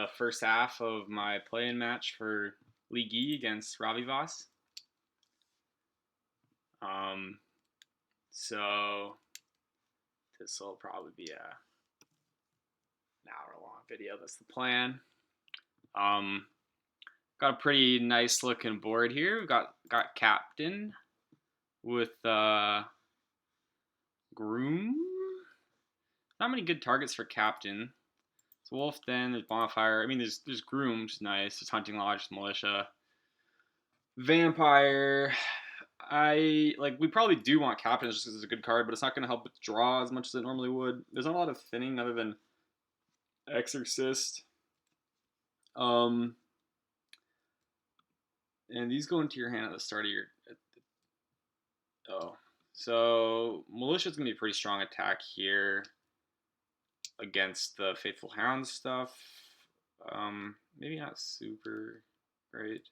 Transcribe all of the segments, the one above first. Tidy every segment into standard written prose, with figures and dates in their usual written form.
the first half of my play-in match for League E against Ravivas. Um, so this will probably be an hour-long video. That's the plan. Got a pretty nice looking board here. We've got captain with groom. Not many good targets for captain. It's wolf den, there's bonfire. I mean, there's groom, which is nice. There's hunting lodge, militia, vampire. We probably do want captain just because it's a good card, but it's not going to help with draw as much as it normally would. There's not a lot of thinning other than exorcist. And these go into your hand at the start of your. So militia's gonna be a pretty strong attack here against the faithful hound stuff. Maybe not super great.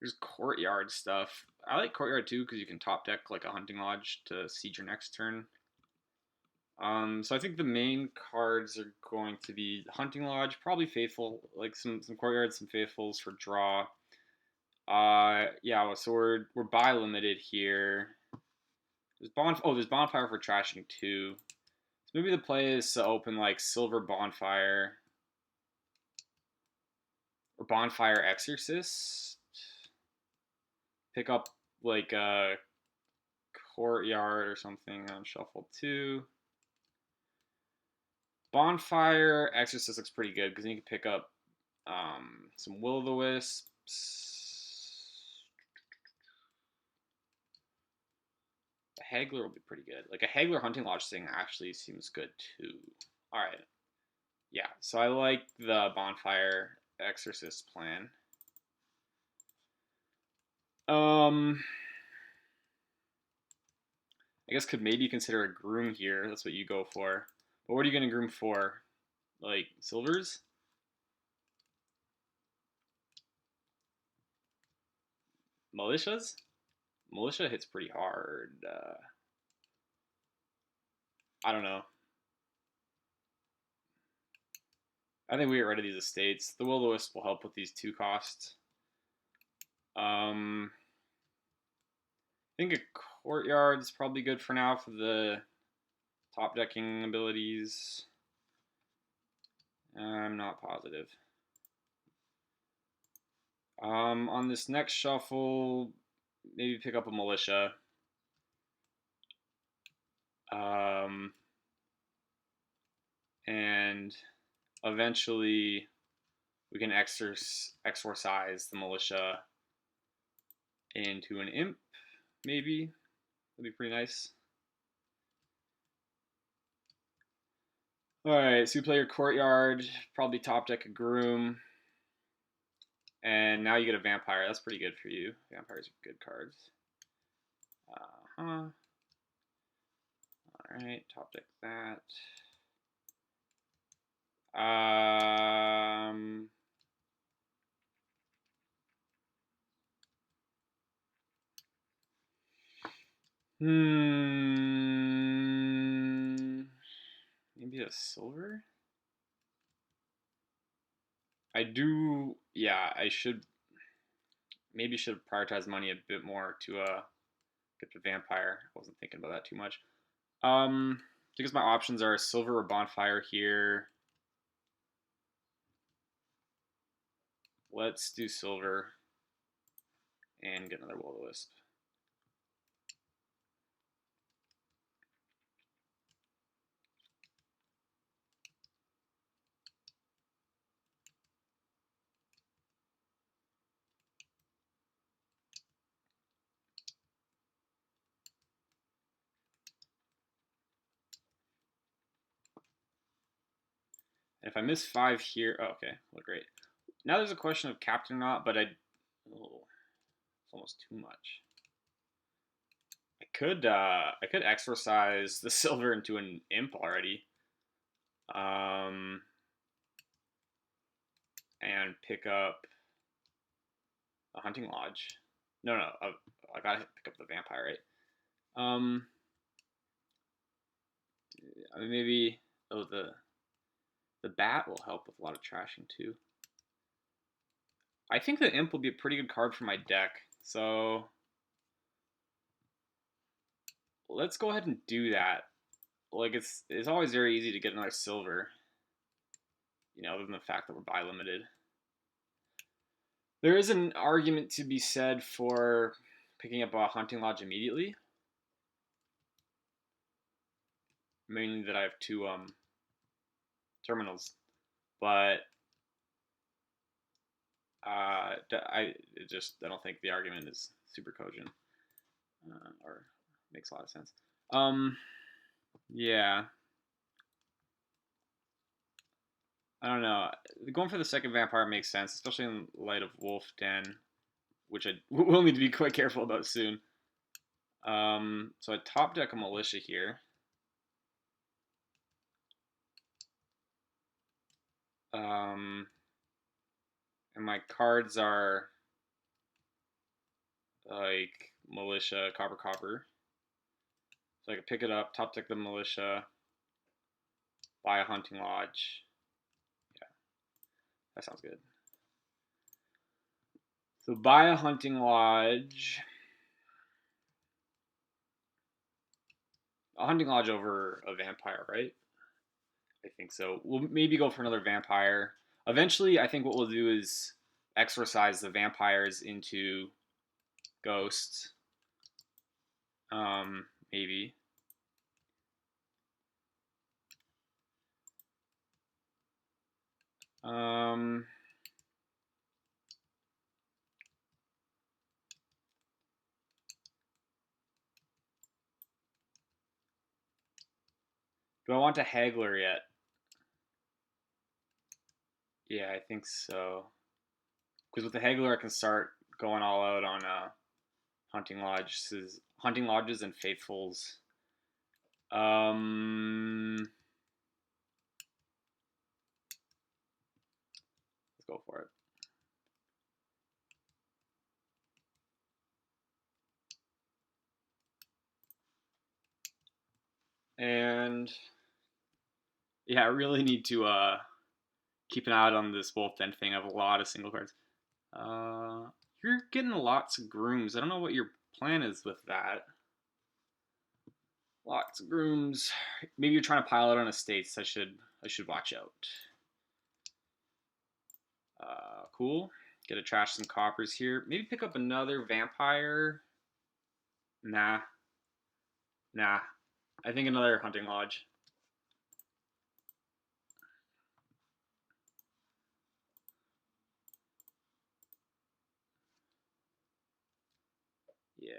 There's courtyard stuff. I like courtyard too because you can top deck like a hunting lodge to siege your next turn. So I think the main cards are going to be hunting lodge, probably faithful, like some courtyard, some faithfuls for draw. Yeah, so we're buy limited here. There's bonfire for trashing too. So maybe the play is to open like silver bonfire or bonfire exorcist. Pick up like a courtyard or something on shuffle 2. Bonfire exorcist looks pretty good because you can pick up some will-o'-the-wisps. A Haggler will be pretty good. Like a Haggler hunting lodge thing actually seems good too. All right. Yeah, so I like the bonfire exorcist plan. I guess could maybe consider a groom here. That's what you go for. But what are you going to groom for? Like silvers? Militias? Militia hits pretty hard. I don't know. I think we get rid of these estates. The will-o'-wisp will help with these 2 costs. I think a courtyard is probably good for now for the top decking abilities. I'm not positive. On this next shuffle, maybe pick up a militia. And eventually we can exorcise the militia into an imp, maybe. That'd be pretty nice. Alright, so you play your courtyard, probably top deck a groom. And now you get a vampire. That's pretty good for you. Vampires are good cards. Alright, top deck that. Maybe a silver? I should prioritize money a bit more to get the vampire. I wasn't thinking about that too much. Because my options are silver or bonfire here. Let's do silver and get another will-o'-wisp. And if I miss 5 here, oh, okay, well, great. Now there's a question of captain or not, but it's almost too much. I could exorcise the silver into an imp already. And pick up a hunting lodge. No, I gotta pick up the vampire, right? maybe the bat will help with a lot of trashing too. I think the imp will be a pretty good card for my deck. So let's go ahead and do that. Like it's always very easy to get another silver. Other than the fact that we're buy limited. There is an argument to be said for picking up a hunting lodge immediately. Mainly that I have two terminals, but I don't think the argument is super cogent or makes a lot of sense. Yeah. I don't know. Going for the second vampire makes sense, especially in light of Wolf Den, which I will need to be quite careful about soon. So I top deck a militia here. And my cards are like militia, copper. So I can pick it up, top deck the militia, buy a hunting lodge. Yeah, that sounds good. So buy a hunting lodge. A hunting lodge over a vampire, right? I think so. We'll maybe go for another vampire. Eventually, I think what we'll do is exorcise the vampires into ghosts. Maybe. Do I want a haggler yet? Yeah, I think so. Because with the haggler, I can start going all out on hunting lodges, and faithfuls. Let's go for it. And yeah, I really need to keep an eye out on this Wolf Den thing. I have a lot of single cards. You're getting lots of grooms. I don't know what your plan is with that. Lots of grooms. Maybe you're trying to pile it on estates. I should watch out. Cool. Get to trash some coppers here. Maybe pick up another vampire. Nah. I think another hunting lodge. Yeah.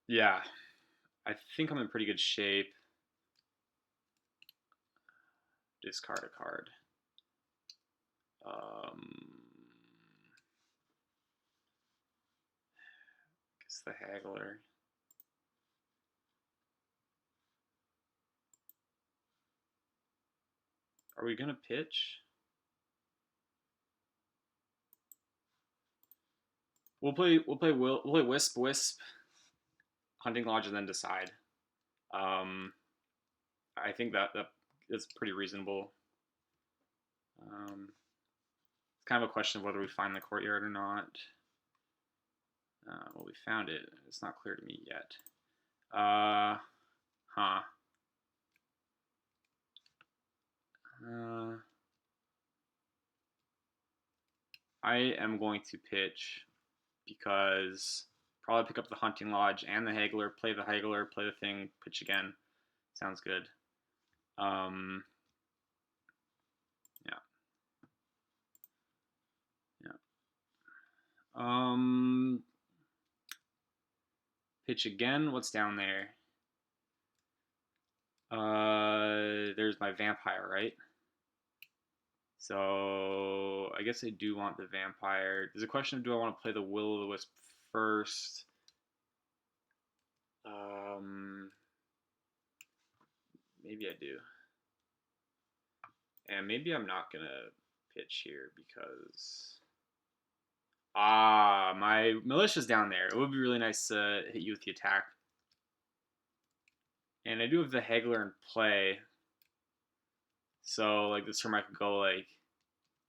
Yeah. I think I'm in pretty good shape. Discard a card. Guess the haggler. Are we gonna pitch? We'll play Wisp, Hunting Lodge, and then decide. I think that is pretty reasonable. It's kind of a question of whether we find the courtyard or not. Well, we found it. It's not clear to me yet. I am going to pitch because probably pick up the hunting lodge and the haggler, play the haggler, play the thing, pitch again. Sounds good. Yeah. Pitch again. What's down there? There's my vampire, right? So I guess I do want the vampire. There's a question of do I want to play the will-o'-the-wisp first? Maybe I do. And maybe I'm not going to pitch here because... Ah, my militia's down there. It would be really nice to hit you with the attack. And I do have the Haggler in play. So, like, this turn I could go, like,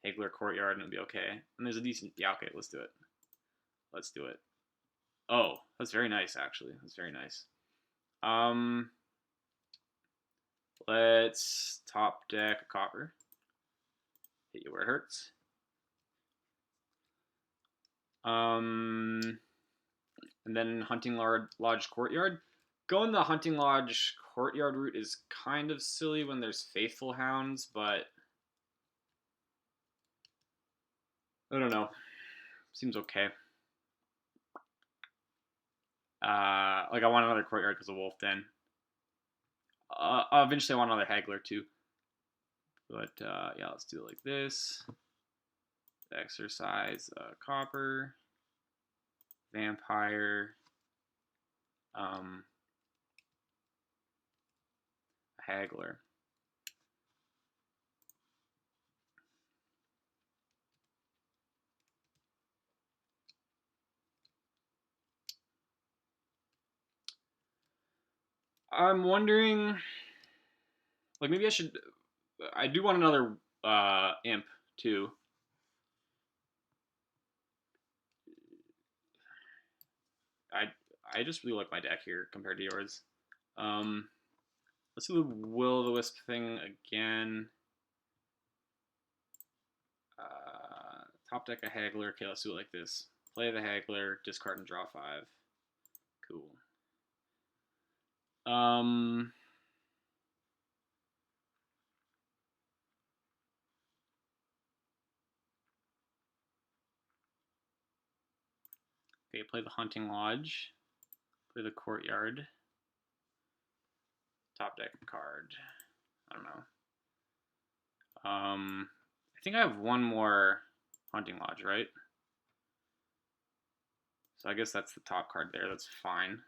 Haggler Courtyard and it'll be okay. And there's a decent... Yeah, okay, let's do it. Let's do it. Oh, that's very nice, actually. That's very nice. Let's top deck a copper. Hit you where it hurts. And then Hunting Lodge Courtyard. Going the Hunting Lodge Courtyard route is kind of silly when there's Faithful Hounds, but I don't know. Seems okay. Like I want another Courtyard because of Wolf Den. Eventually I want another Haggler too. But yeah, let's do it like this. Exercise, Copper, Vampire, Haggler. I'm wondering, like maybe I should. I do want another imp too. I just really like my deck here compared to yours. Let's do the Will-o'-the-Wisp thing again. Top deck a Haggler. Okay, let's do it like this. Play the Haggler, discard and draw 5. Cool. Okay, play the Hunting Lodge. Play the Courtyard. Top deck card. I don't know. I think I have one more Hunting Lodge, right? So I guess that's the top card there. That's fine.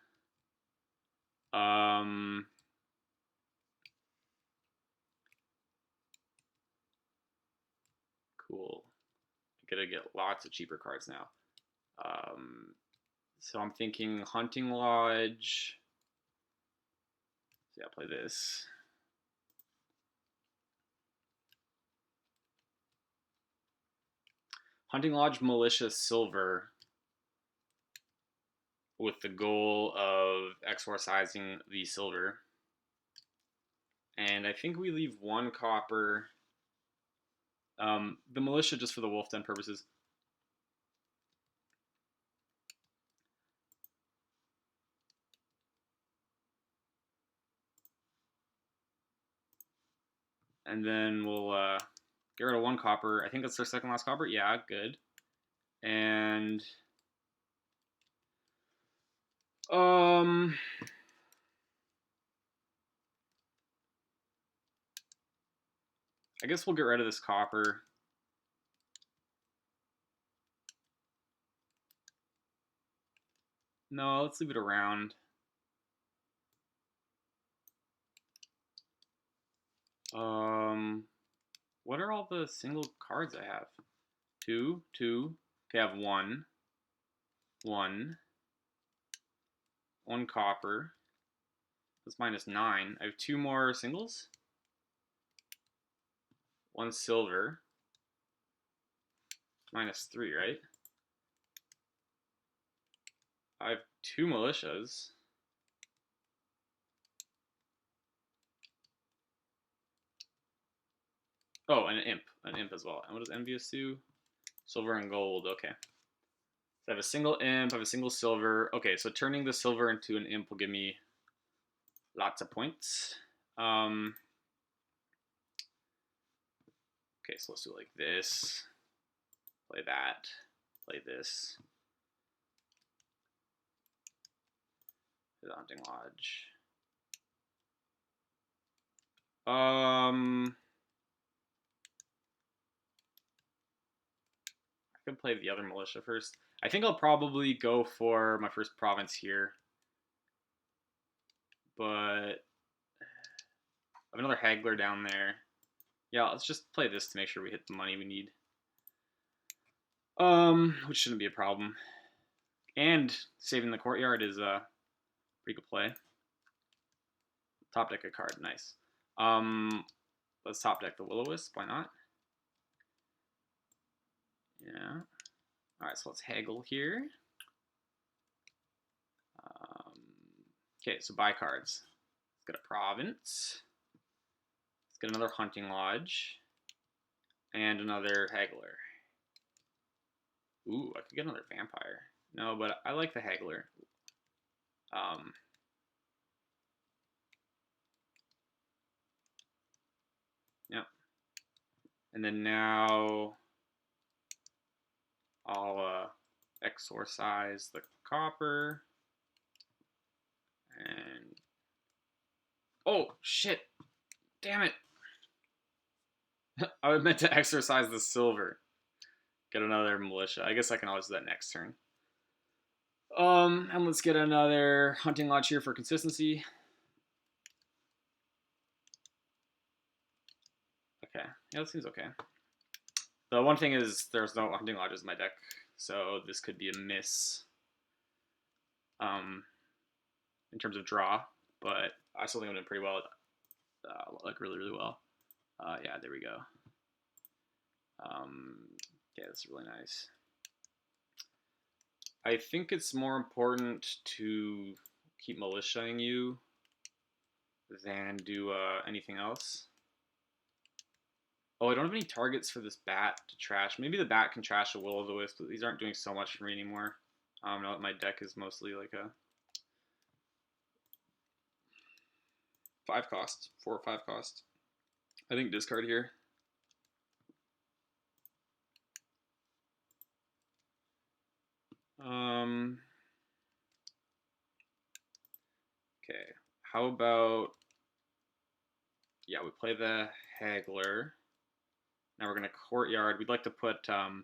Cool. I'm gonna get lots of cheaper cards now. So I'm thinking Hunting Lodge. So yeah, play this. Hunting Lodge Militia Silver with the goal of exorcising the silver. And I think we leave 1 copper. The militia just for the Wolf Den purposes. And then we'll get rid of 1 copper. I think that's our second last copper. Yeah, good. And I guess we'll get rid of this copper. No, let's leave it around. What are all the single cards I have? 2, 2. Okay, I have 1. 1 copper. That's -9. I have 2 more singles. 1 silver. -3, right? I have 2 militias. Oh, and an imp as well. And what does Envious do? Silver and gold. Okay. So I have a single imp. I have a single silver. Okay, so turning the silver into an imp will give me lots of points. Okay, so let's do it like this. Play that. Play this. Play the Hunting Lodge. I could play the other militia first. I think I'll probably go for my first province here. But have another haggler down there. Yeah, let's just play this to make sure we hit the money we need. Which shouldn't be a problem. And saving the courtyard is a pretty good play. Top deck a card, nice. Let's top deck the Will-O-Wisp, why not? Yeah. Alright, so let's haggle here. Okay, so buy cards. Let's get a province. Let's get another hunting lodge. And another haggler. Ooh, I could get another vampire. No, but I like the haggler. Yep. And then now I'll exorcise the copper. And oh shit! Damn it! I meant to exercise the silver. Get another militia. I guess I can always do that next turn. And let's get another hunting lodge here for consistency. Okay, yeah, that seems okay. The one thing is there's no hunting lodges in my deck, so this could be a miss. In terms of draw, but I still think I'm doing pretty well. Like really well. Yeah, there we go. Yeah, that's really nice. I think it's more important to keep militiaing you than do anything else. Oh, I don't have any targets for this bat to trash. Maybe the bat can trash a Will-O-Wisp, but these aren't doing so much for me anymore. Now that my deck is mostly like a 5 cost, 4 or 5 cost. I think discard here. Okay, how about, yeah, we play the haggler. Now we're gonna courtyard. We'd like to put a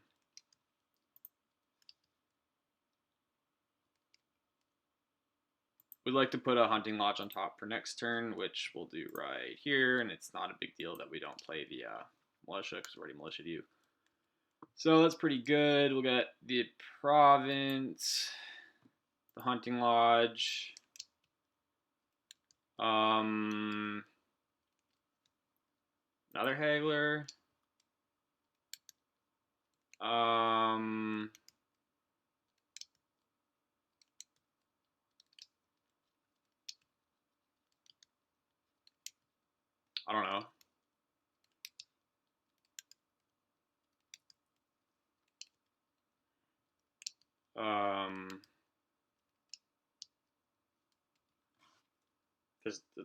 hunting lodge on top for next turn, which we'll do right here, and it's not a big deal that we don't play the militia because we already militiaed you. So that's pretty good. We'll get the province, the hunting lodge, another haggler, I don't know.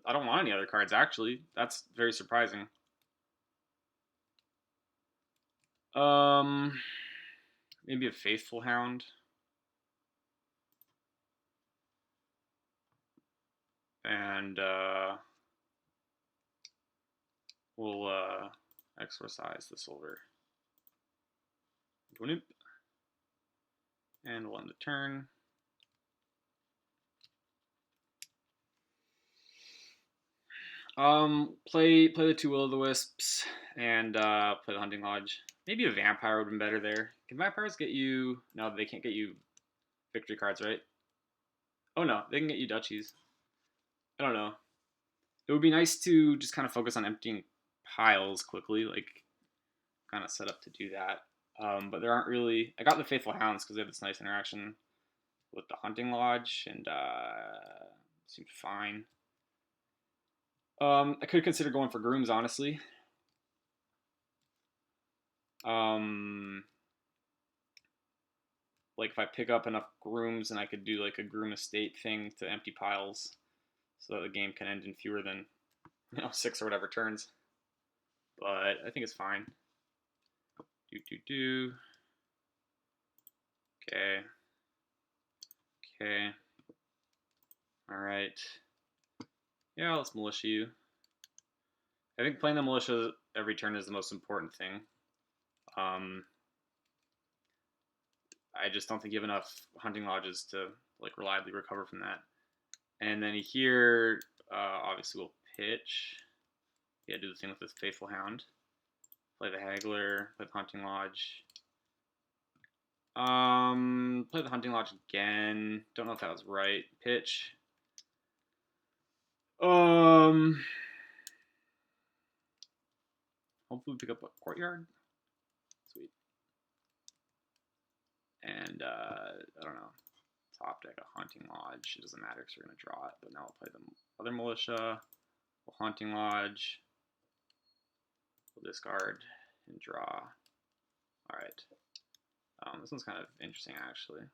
I don't want any other cards, actually. That's very surprising. Maybe a Faithful Hound. And we'll exorcise the silver. And we'll end the turn. Play the 2 Will-O-Wisps and play the hunting lodge. Maybe a vampire would have been better there. Can vampires get you? No, they can't get you victory cards, right? Oh no, they can get you duchies. I don't know. It would be nice to just kind of focus on emptying piles quickly, like kind of set up to do that. But there aren't really. I got the Faithful Hounds because they have this nice interaction with the hunting lodge, and seemed fine. I could consider going for grooms, honestly. Like if I pick up enough grooms, and I could do like a groom estate thing to empty piles, so that the game can end in fewer than 6 or whatever turns. But I think it's fine. Okay. Okay. All right. Yeah, let's militia you. I think playing the militia every turn is the most important thing. I just don't think you have enough hunting lodges to like reliably recover from that. And then here, obviously we'll pitch. Yeah, do the thing with this Faithful Hound. Play the Haggler, play the Hunting Lodge. Play the Hunting Lodge again. Don't know if that was right. Pitch. Hopefully we pick up a Courtyard. Sweet. And I don't know. Top deck a Hunting Lodge. It doesn't matter because we're gonna draw it. But now we'll play the other Militia. We'll Hunting Lodge. We'll discard and draw. All right. This one's kind of interesting actually.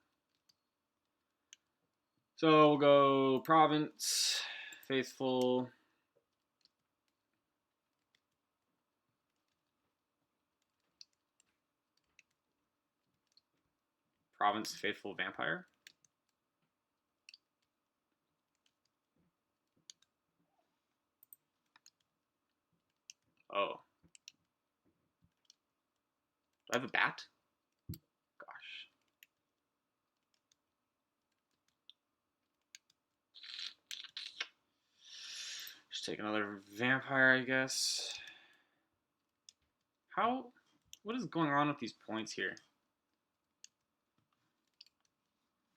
So we'll go Province, Faithful. Province, Faithful, Vampire. Oh. Do I have a bat? Gosh. Just take another Vampire, I guess. What is going on with these points here?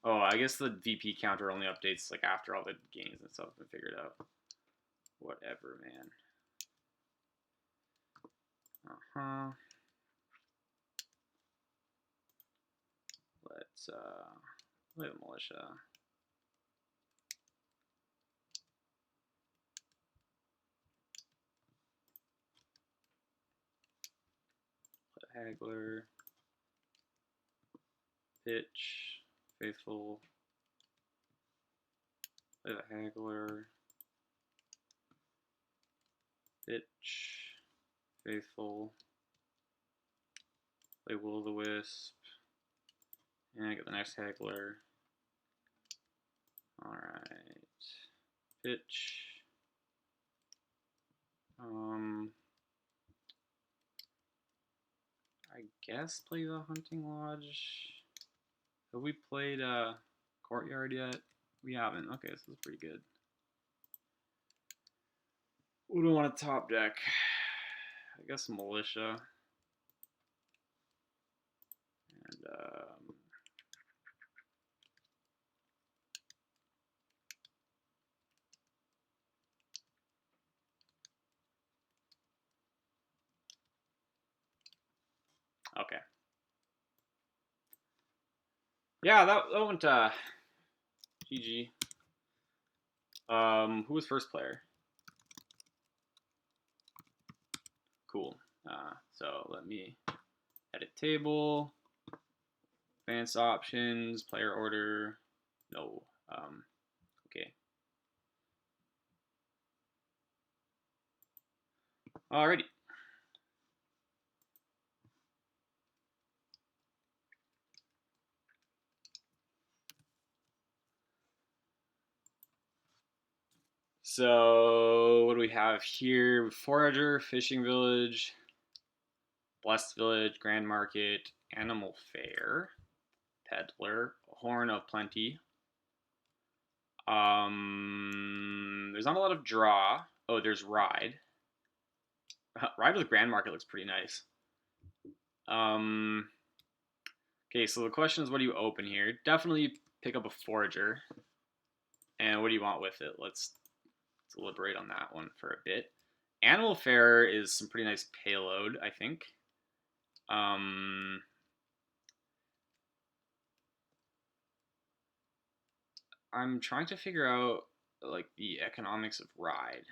Oh, I guess the VP counter only updates like after all the games and stuff have been figured out. Whatever, man. Let's play the Militia. Play the Haggler. Pitch. Faithful. Play the Haggler. Pitch. Faithful. Play Will-o'-the-Wisp. And I get the next Haggler. Alright. Pitch. I guess play the Hunting Lodge. Have we played Courtyard yet? We haven't. Okay, this is pretty good. What do I want to top deck? I guess Militia. And okay. Yeah, that went GG. Who was first player? Cool. So let me edit table, advanced options, player order. No. Okay. Alrighty. So what do we have here? Forager, Fishing Village, Blessed Village, Grand Market, Animal Fair, Peddler, Horn of Plenty. There's not a lot of draw. Oh, there's Ride. Ride with Grand Market looks pretty nice. Okay, so the question is, what do you open here? Definitely pick up a Forager. And what do you want with it? Let's deliberate on that one for a bit. Animal Fair is some pretty nice payload, I think. I'm trying to figure out like the economics of Ride.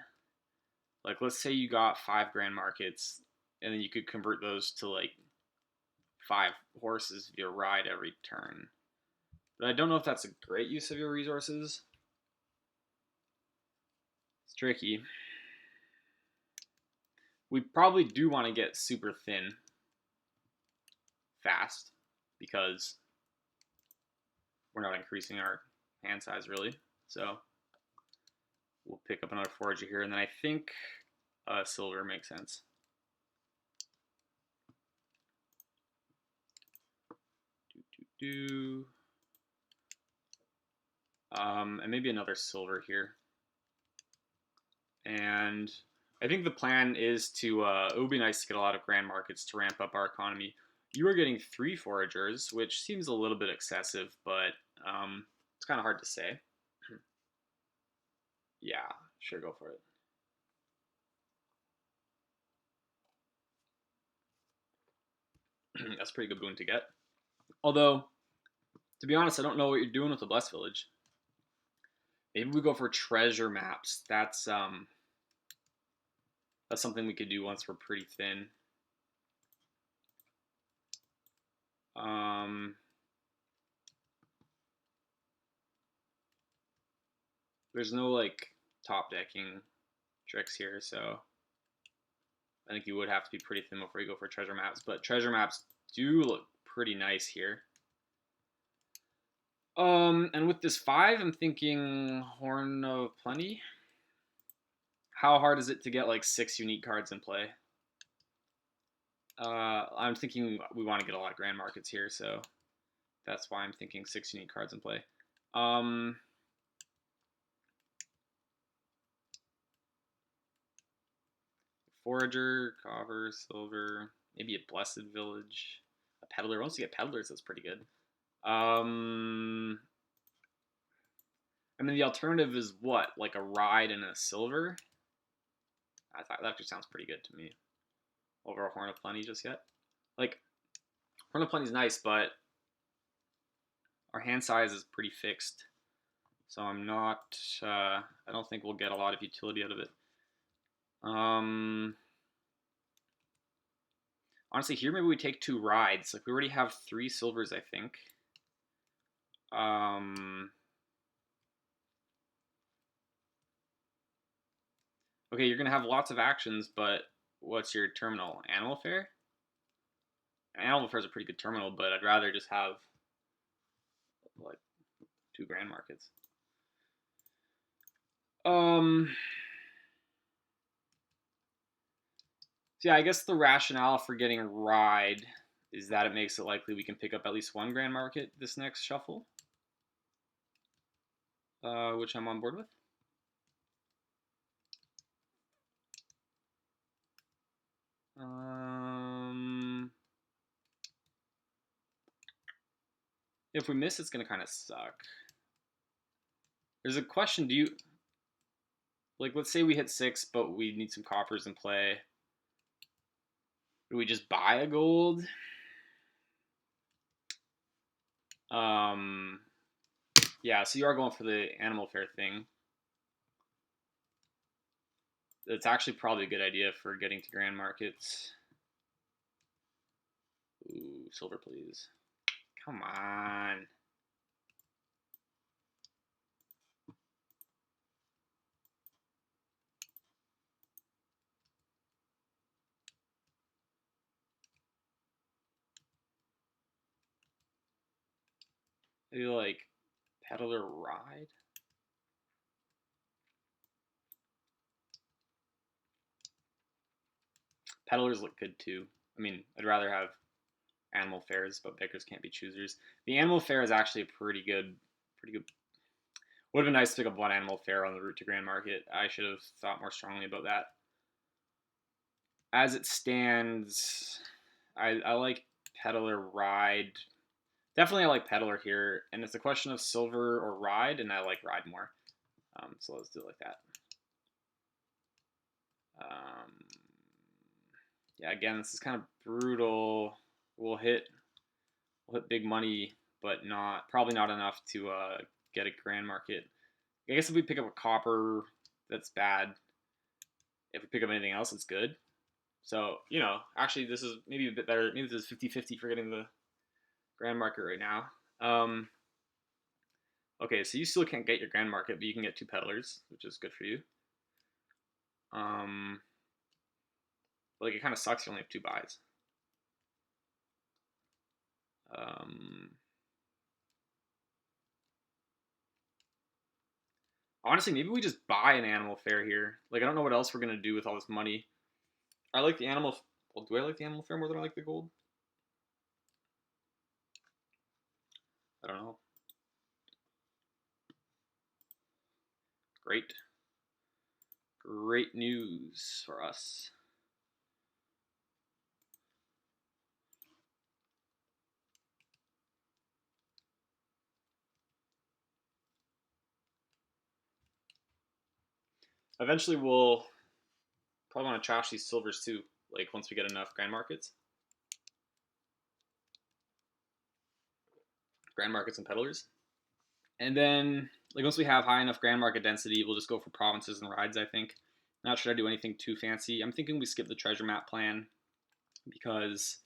Like, let's say you got 5 Grand Markets, and then you could convert those to like 5 horses via Ride every turn. But I don't know if that's a great use of your resources. It's tricky. We probably do want to get super thin fast because we're not increasing our hand size really. So we'll pick up another Forager here, and then I think silver makes sense. And maybe another silver here. And I think the plan is to, it would be nice to get a lot of grand markets to ramp up our economy. You are getting 3 foragers, which seems a little bit excessive, but it's kind of hard to say. Yeah, sure, go for it. That's a pretty good boon to get. Although, to be honest, I don't know what you're doing with the Blessed Village. Maybe we go for treasure maps. That's something we could do once we're pretty thin. Um, there's no like top decking tricks here, so I think you would have to be pretty thin before you go for treasure maps. But treasure maps do look pretty nice here. And with this 5, I'm thinking Horn of Plenty. How hard is it to get like 6 unique cards in play? I'm thinking we want to get a lot of grand markets here, so that's why I'm thinking 6 unique cards in play. Forager, copper, silver, maybe a Blessed Village, a Peddler. Once you get Peddlers, that's pretty good. I mean, the alternative is what? Like a Ride and a Silver? I thought that actually sounds pretty good to me. Over a Horn of Plenty just yet. Like, Horn of Plenty is nice, but our hand size is pretty fixed. So I'm not, I don't think we'll get a lot of utility out of it. Honestly, here maybe we take 2 rides. Like, we already have 3 silvers, I think. Okay, you're gonna have lots of actions, but what's your terminal? Animal Fair? Animal Fair is a pretty good terminal, but I'd rather just have like 2 grand markets. So yeah, I guess the rationale for getting a Ride is that it makes it likely we can pick up at least 1 grand market this next shuffle, which I'm on board with. If we miss, it's gonna kind of suck. There's a question: do you like? Let's say we hit 6, but we need some coppers in play. Do we just buy a gold? Yeah. So you are going for the Animal Fair thing. That's actually probably a good idea for getting to grand markets. Ooh, silver, please. Come on. Maybe like Peddler Ride. Peddlers look good too. I mean, I'd rather have Animal Fairs, but beggars can't be choosers. The Animal Fair is actually a pretty good. Would have been nice to pick up 1 Animal Fair on the route to Grand Market. I should have thought more strongly about that. As it stands, I like Peddler Ride. Definitely I like Peddler here, and it's a question of silver or Ride, and I like Ride more. So let's do it like that. Yeah, again, this is kind of brutal. We'll hit big money, but probably not enough to get a grand market. I guess if we pick up a copper, that's bad. If we pick up anything else, it's good. So, actually this is maybe a bit better. Maybe this is 50-50 for getting the grand market right now. Okay, so you still can't get your grand market, but you can get 2 peddlers, which is good for you. Like, it kind of sucks you only have 2 buys. Honestly, maybe we just buy an Animal Fair here. Like, I don't know what else we're gonna do with all this money. I like the Animal. Well, do I like the Animal Fair more than I like the gold? I don't know. Great. Great news for us. Eventually, we'll probably want to trash these silvers too. Like once we get enough grand markets and peddlers, and then like once we have high enough grand market density, we'll just go for provinces and rides. I think. Not sure I do anything too fancy. I'm thinking we skip the treasure map plan because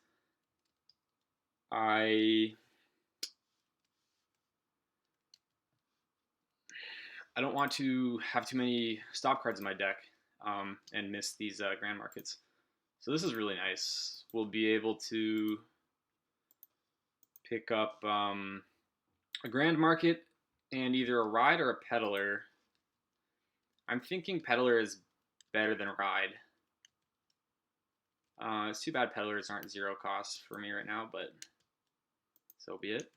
I don't want to have too many stop cards in my deck and miss these grand markets. So this is really nice. We'll be able to pick up a grand market and either a ride or a peddler. I'm thinking peddler is better than ride. It's too bad peddlers aren't 0 cost for me right now, but so be it.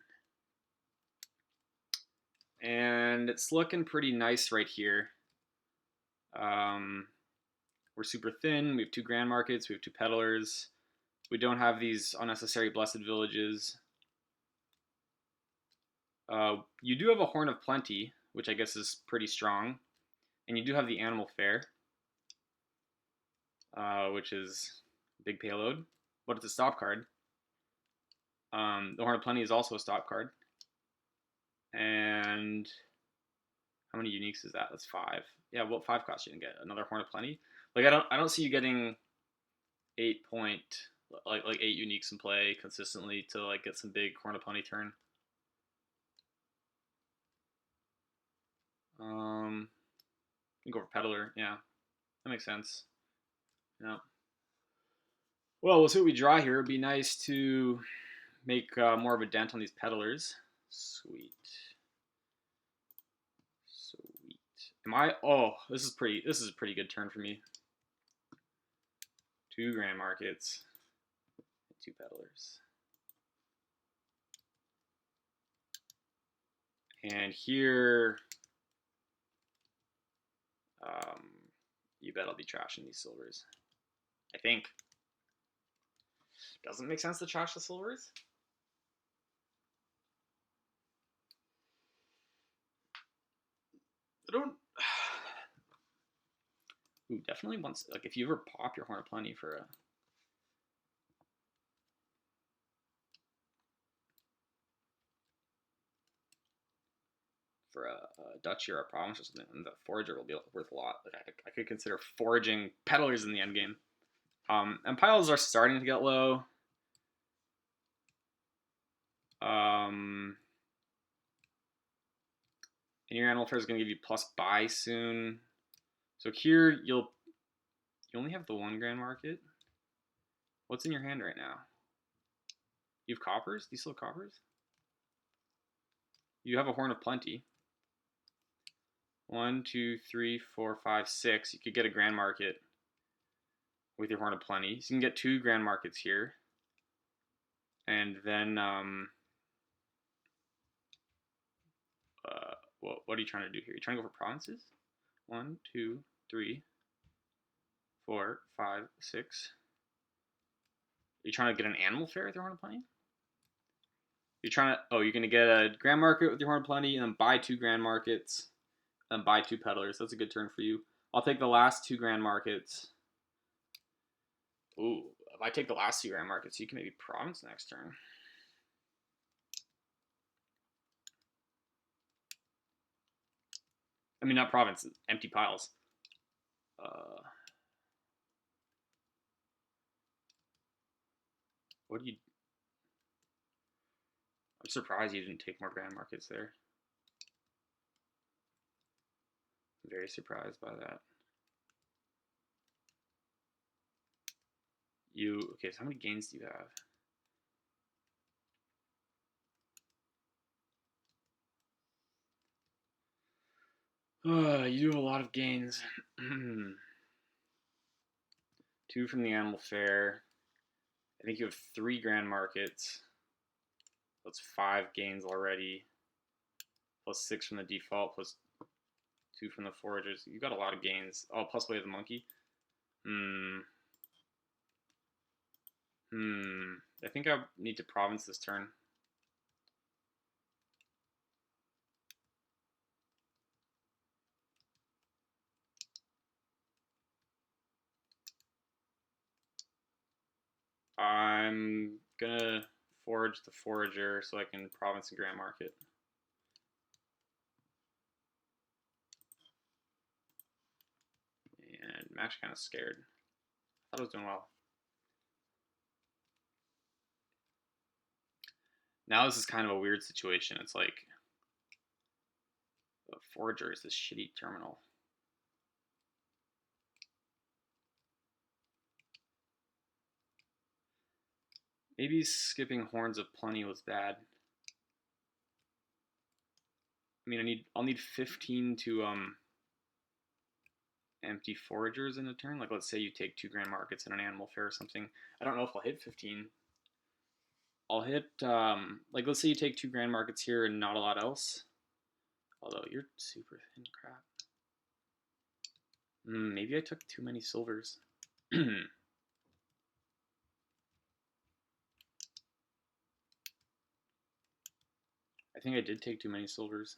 And it's looking pretty nice right here. We're super thin. We have 2 grand markets. We have 2 peddlers. We don't have these unnecessary blessed villages. You do have a Horn of Plenty, which I guess is pretty strong. And you do have the Animal Fair, which is a big payload, but it's a stop card. The Horn of Plenty is also a stop card. And how many uniques is that? That's 5. Yeah, what 5 cost you can get? Another Horn of Plenty? Like I don't see you getting 8 uniques in play consistently to like get some big Horn of Plenty turn. You can go for Peddler. Yeah, that makes sense. Yeah. Well, we'll see what we draw here. It'd be nice to make more of a dent on these peddlers. Sweet. Sweet. Am I? Oh, this is a pretty good turn for me. 2 grand markets, 2 peddlers. And here, you bet I'll be trashing these silvers. I think. Doesn't make sense to trash the silvers. I don't. Ooh, definitely once. Like if you ever pop your Horn of Plenty for a duchy or a province or something, and the forager will be worth a lot. Like I could consider foraging peddlers in the end game. And piles are starting to get low. And your Animal Fair is going to give you plus buy soon. So here you only have the 1 grand market. What's in your hand right now? You have coppers? Do you still have coppers? You have a Horn of Plenty. 1, 2, 3, 4, 5, 6. You could get a grand market with your Horn of Plenty. So you can get 2 grand markets here. And then, what are you trying to do here? You're trying to go for provinces? 1, 2, 3, 4, 5, 6. Are you trying to get an Animal Fair with your Horn of Plenty? You're trying to, you're going to get a grand market with your Horn of Plenty and then buy 2 grand markets and buy 2 peddlers. That's a good turn for you. I'll take the last 2 grand markets. Ooh, if I take the last 2 grand markets, you can maybe province next turn. I mean, not province, empty piles. What do you... I'm surprised you didn't take more grand markets there. I'm very surprised by that. Okay, so how many gains do you have? You do have a lot of gains. 2 from the Animal Fair. I think you have 3 grand markets. That's 5 gains already. Plus 6 from the default, plus 2 from the foragers. You got a lot of gains. Oh, plus play of the monkey. I think I need to province this turn. I'm gonna forage the forager so I can province and grand market. And I'm actually kind of scared. I thought I was doing well. Now this is kind of a weird situation. It's like the forager is this shitty terminal. Maybe skipping Horns of Plenty was bad. I mean, I'll need 15 to empty foragers in a turn. Like, let's say you take 2 grand markets and an animal fair or something. I don't know if I'll hit 15. I'll hit like, let's say you take 2 grand markets here and not a lot else. Although you're super thin crap. Maybe I took too many silvers. I think I did take too many silvers.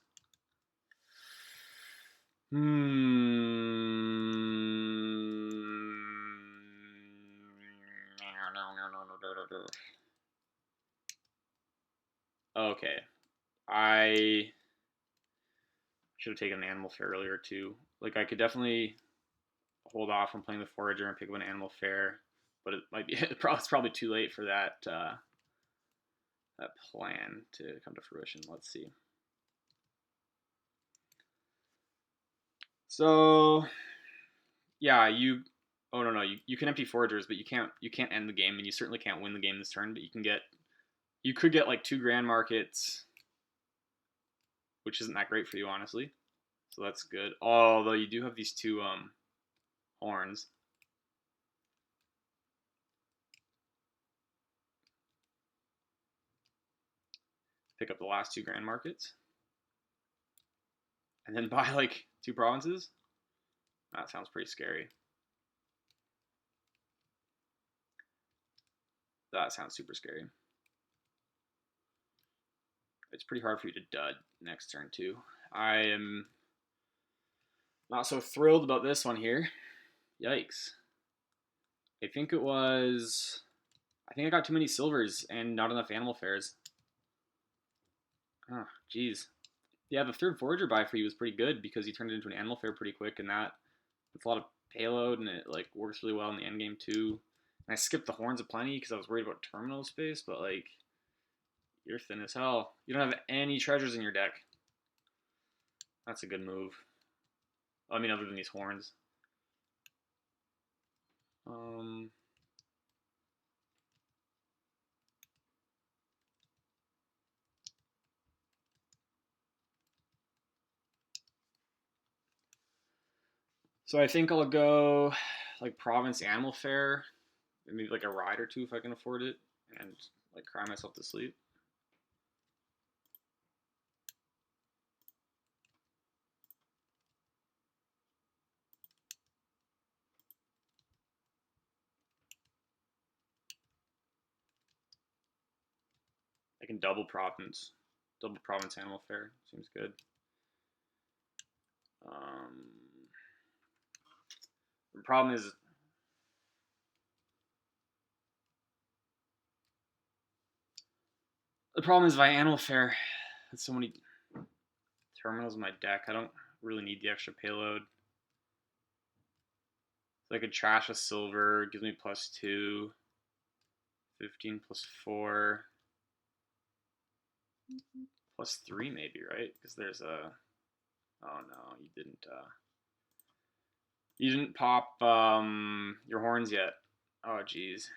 Okay. I should have taken an animal fair earlier too. Like, I could definitely hold off on playing the forager and pick up an animal fair, but it might be it's probably too late for that that plan to come to fruition. Let's see. So yeah, oh no, you can empty foragers, but you can't end the game, and you certainly can't win the game this turn, but you could get like 2 grand markets, which isn't that great for you, honestly. So that's good. Although you do have these 2 horns. Pick up the last 2 grand markets. And then buy like 2 provinces. That sounds pretty scary. That sounds super scary. It's pretty hard for you to dud next turn too. I am not so thrilled about this one here. Yikes. I think I got too many silvers and not enough animal fairs. Oh, jeez. Yeah, the 3rd forager buy for you was pretty good because you turned it into an animal fair pretty quick, and it's a lot of payload, and it like works really well in the end game too. And I skipped the Horns of Plenty because I was worried about terminal space, but like, you're thin as hell. You don't have any treasures in your deck. That's a good move. I mean, other than these horns. So I think I'll go like Province Animal Fair, maybe like a ride or 2 if I can afford it, and like cry myself to sleep. I can double Province Animal Fair. Seems good. The problem is if I Animal Fair, there's so many terminals in my deck. I don't really need the extra payload. So I could trash a silver, gives me +2, 15 +4, +3 maybe, right? Because there's a. Oh no, you didn't pop your horns yet. Oh geez.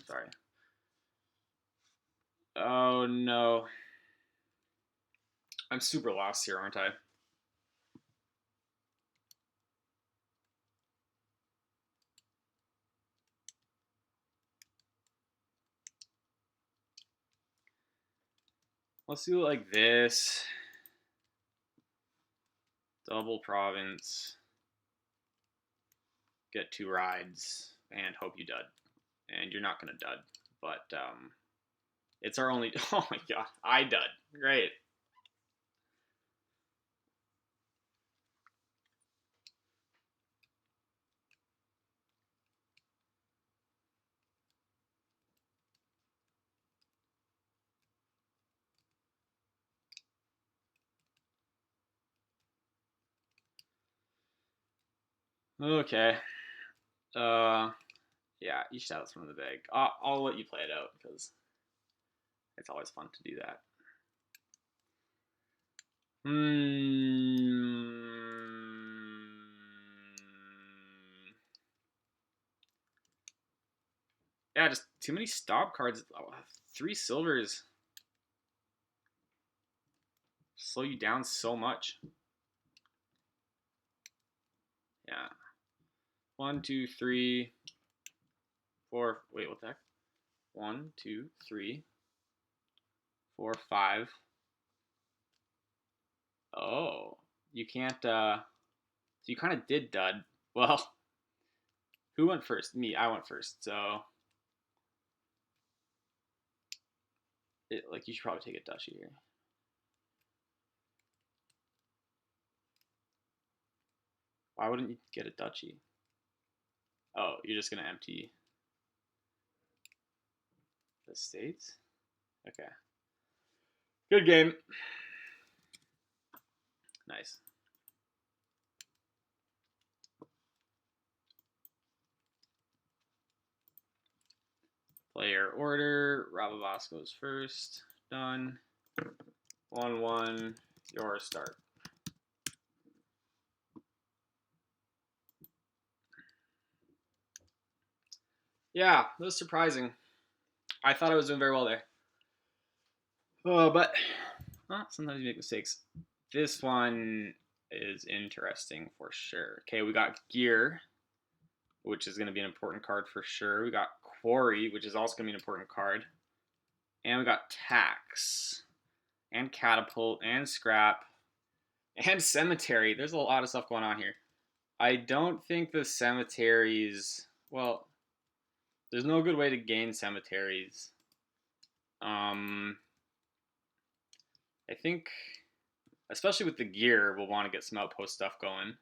Sorry. Oh no. I'm super lost here, aren't I? Let's do it like this. Double province. Get 2 rides and hope you dud. And you're not gonna dud, but it's our only. Oh my god, I dud. Great. Okay. Yeah, each shout's from the bag. I'll let you play it out because it's always fun to do that. Yeah, just too many stop cards. 3 silvers slow you down so much. Yeah. 1, 2, 3, 4. Wait, what the heck? 1, 2, 3, 4, 5. Oh, you can't. So you kind of did dud. Well, who went first? Me. I went first. So, like, you should probably take a duchy here. Why wouldn't you get a duchy? Oh, you're just gonna empty the states? Okay. Good game. Nice. Player order. Ravivas goes first. Done. 1-1. Your start. Yeah, that was surprising. I thought I was doing very well there. But sometimes you make mistakes. This one is interesting for sure. Okay, we got gear, which is going to be an important card for sure. We got quarry, which is also going to be an important card. And we got tax, and catapult, and scrap, and cemetery. There's a lot of stuff going on here. I don't think the cemeteries. Well, there's no good way to gain cemeteries. I think, especially with the gear, we'll want to get some outpost stuff going.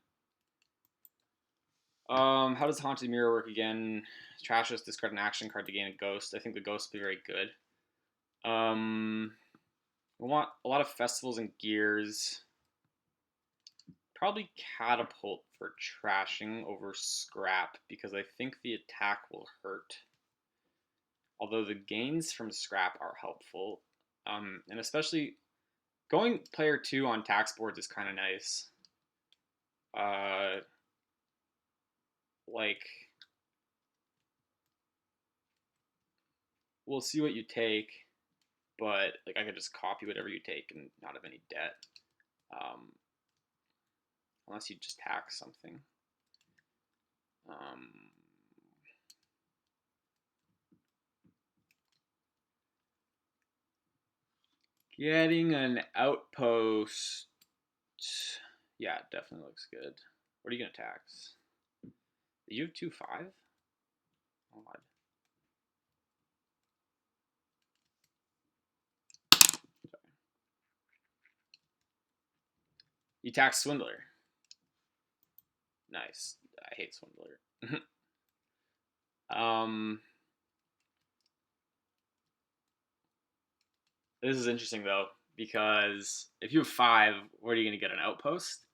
How does Haunted Mirror work again? Trash us, discard an action card to gain a ghost. I think the ghost will be very good. We want a lot of festivals and gears. Probably catapult for trashing over scrap because I think the attack will hurt. Although the gains from scrap are helpful. And especially going player 2 on tax boards is kind of nice. Like, we'll see what you take, but like I could just copy whatever you take and not have any debt. Unless you just tax something. Getting an outpost. Yeah, it definitely looks good. What are you going to tax? You have 2-5? Odd. Sorry. You tax Swindler. Nice. I hate Swindler. This is interesting though, because if you have 5, where are you going to get an outpost?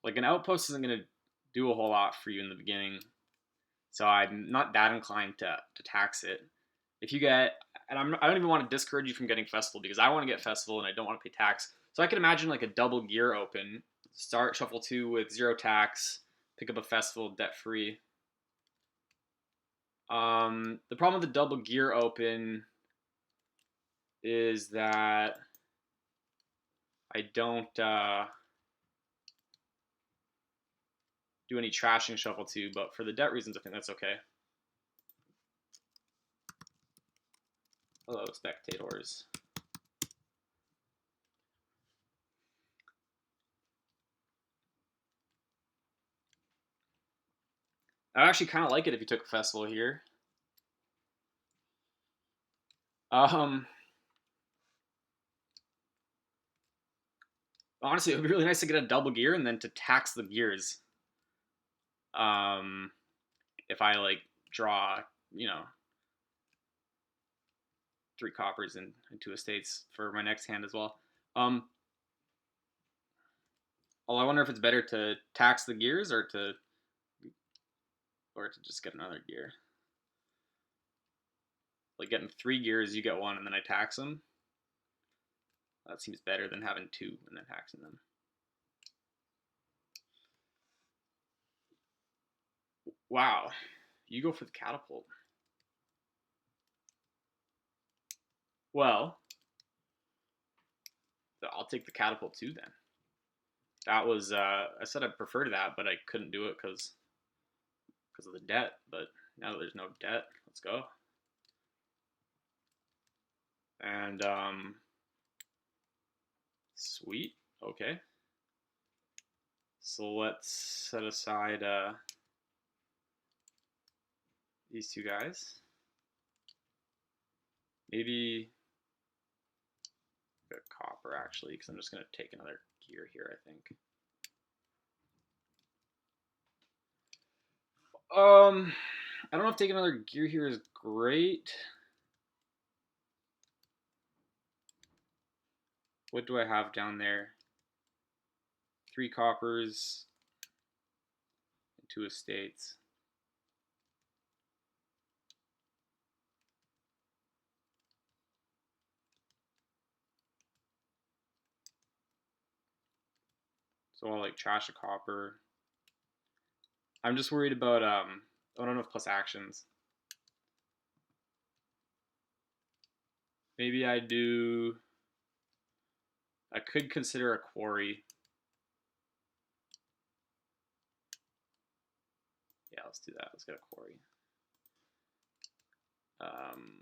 Like, an outpost isn't going to do a whole lot for you in the beginning, so I'm not that inclined to tax it. If you get, and I don't even want to discourage you from getting festival because I want to get festival and I don't want to pay tax. So I can imagine like a double gear open, start shuffle 2 with 0 tax, pick up a festival debt free. The problem with the double gear open is that I don't do any trashing shuffle 2, but for the debt reasons, I think that's okay. Hello, spectators. I actually kind of like it if you took a festival here. Um, Honestly, it would be really nice to get a double gear and then to tax the gears. Um, if I like draw, you know, 3 coppers and 2 estates for my next hand as well. Um, well, I wonder if it's better to tax the gears or to just get another gear. Like getting 3 gears, you get one, and then I tax them. That seems better than having 2 and then taxing them. Wow, you go for the catapult. Well, I'll take the catapult too then. That was I said I'd prefer to that, but I couldn't do it because of the debt. But now that there's no debt, let's go. And sweet. Okay. So let's set aside these 2 guys. Maybe a copper actually, because I'm just gonna take another gear here, I think. I don't know if taking another gear here is great. What do I have down there? 3 coppers and 2 estates. So I'll like trash a copper. I'm just worried about I don't know if plus actions. Maybe I do. I could consider a quarry. Yeah, let's do that. Let's get a quarry. Um,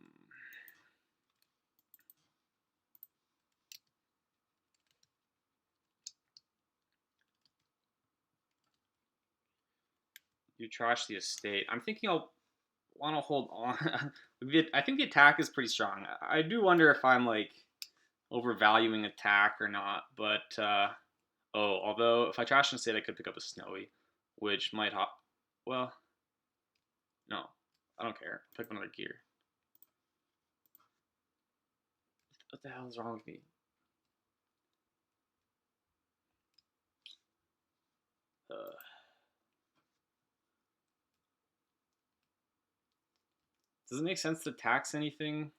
you trash the estate. I'm thinking I'll want to hold on. I think the attack is pretty strong. I do wonder if I'm like overvaluing attack or not. But although if I trash an estate, I could pick up a snowy, which might hop. Well, no, I don't care. I'll pick another gear. What the hell is wrong with me? Does it make sense to tax anything?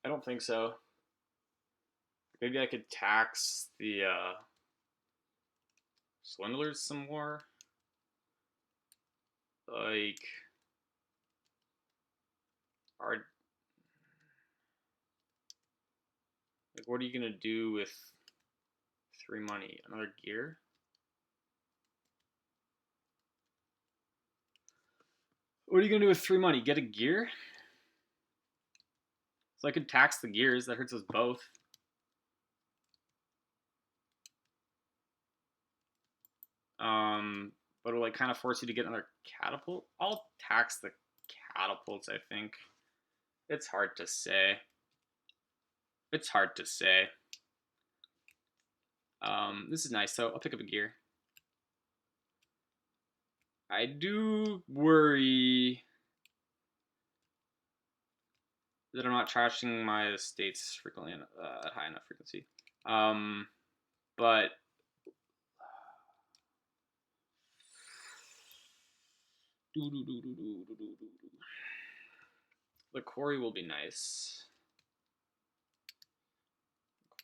I don't think so. Maybe I could tax the swindlers some more. Like, are like what are you gonna do with 3 money? Another gear? What are you gonna do with 3 money? Get a gear? So I could tax the gears. That hurts us both. But it'll like kind of force you to get another catapult. I'll tax the catapults. I think it's hard to say. It's hard to say. This is nice. So I'll pick up a gear. I do worry that I'm not trashing my estates frequently at high enough frequency. But the quarry will be nice.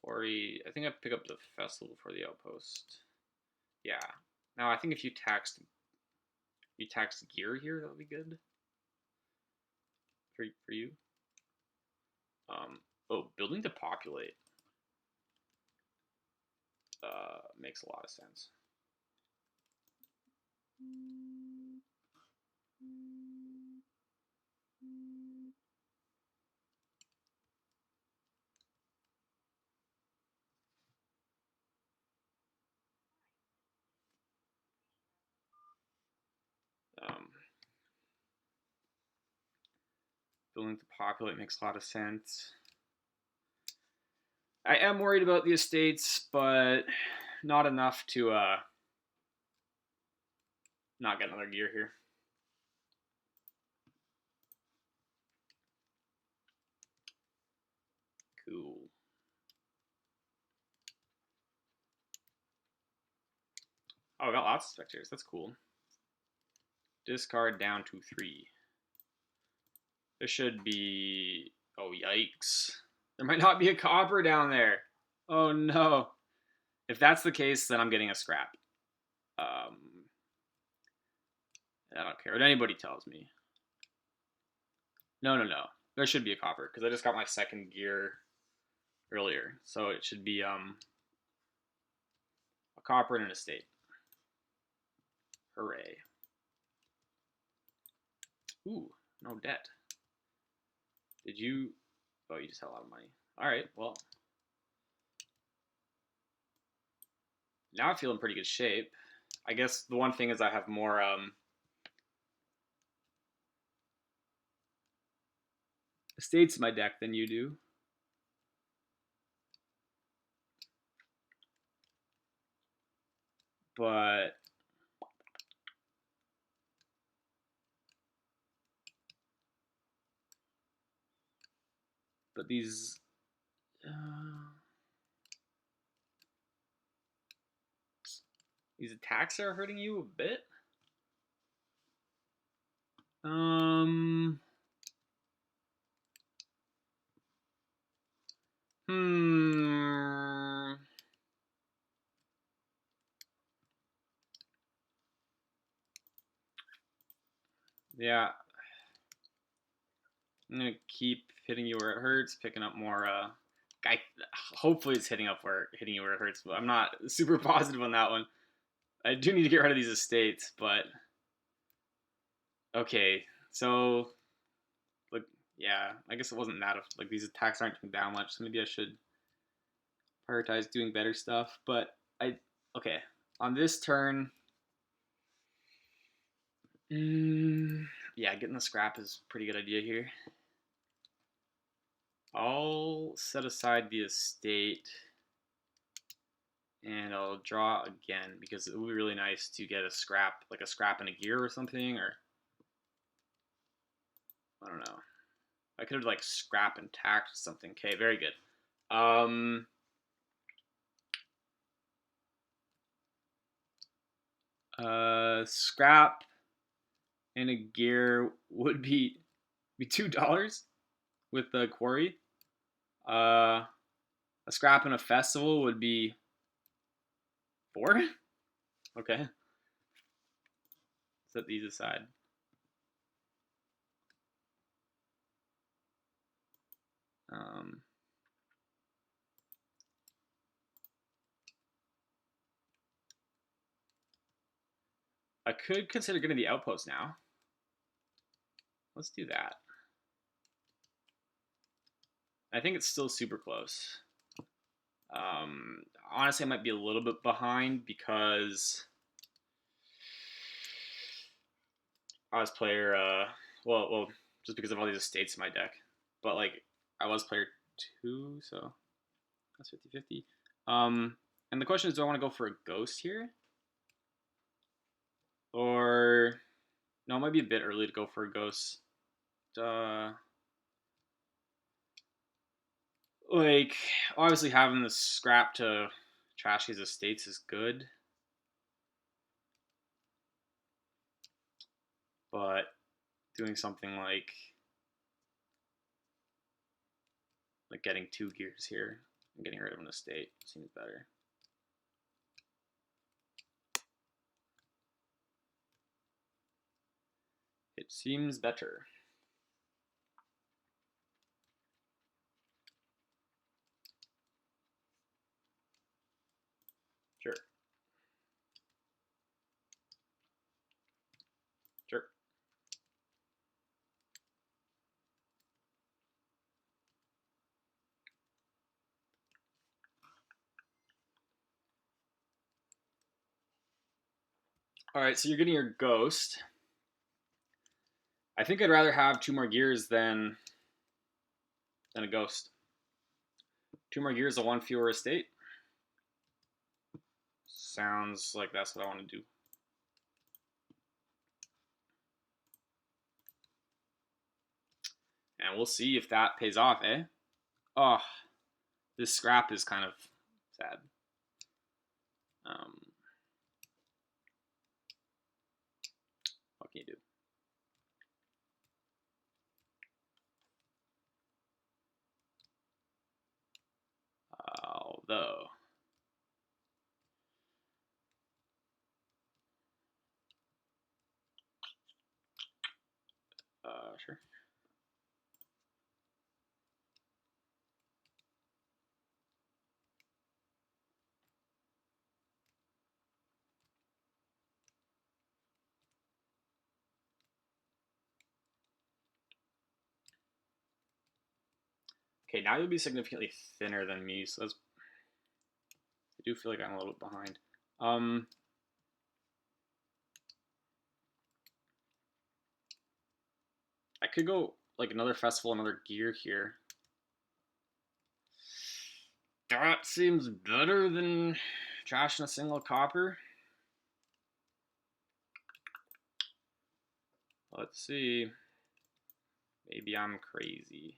Quarry, I think I pick up the festival before the outpost. Yeah. Now I think if you taxed gear here, that would be good for you. Building to populate makes a lot of sense. Building to populate makes a lot of sense. I am worried about the estates, but not enough to not get another gear here. Cool. Oh, I got lots of spectators. That's cool. Discard down to 3. There should be... Oh, yikes. There might not be a copper down there. Oh, no. If that's the case, then I'm getting a scrap. I don't care what anybody tells me. No. There should be a copper, because I just got my second gear earlier. So it should be a copper and an estate. Hooray. Ooh, no debt. Did you... Oh, you just had a lot of money. Alright, well. Now I feel in pretty good shape. I guess the one thing is I have more estates in my deck than you do. But these attacks are hurting you a bit. Yeah. I'm gonna keep hitting you where it hurts, picking up more. Hopefully it's hitting you where it hurts, but I'm not super positive on that one. I do need to get rid of these estates, but okay. So, like, yeah, I guess it wasn't that. Like, these attacks aren't doing that much, so maybe I should prioritize doing better stuff. But okay, on this turn, yeah, getting the scrap is a pretty good idea here. I'll set aside the estate, and I'll draw again, because it would be really nice to get a scrap, like a scrap and a gear or something, or I don't know. I could have like scrap and taxed something. Okay, very good. Scrap and a gear would be $2 with the quarry. A scrap and a festival would be 4. Okay. Set these aside. I could consider getting the outpost now. Let's do that. I think it's still super close. Honestly, I might be a little bit behind because I was player, well, just because of all these estates in my deck. But, like, I was player 2, so that's 50-50. And the question is, do I want to go for a ghost here? Or, no, it might be a bit early to go for a ghost. Like, obviously having the scrap to trash these estates is good. But doing something like getting 2 gears here and getting rid of an estate seems better. It seems better. Sure. Sure. All right, so you're getting your ghost. I think I'd rather have 2 more gears than a ghost. 2 more gears, a 1 fewer estate. Sounds like that's what I want to do. And we'll see if that pays off, eh? Oh, this scrap is kind of sad. What can you do? Although, sure. Okay, now you'll be significantly thinner than me, so that's. I do feel like I'm a little bit behind. I could go like another festival, another gear here. That seems better than trashing a single copper. Let's see. Maybe I'm crazy.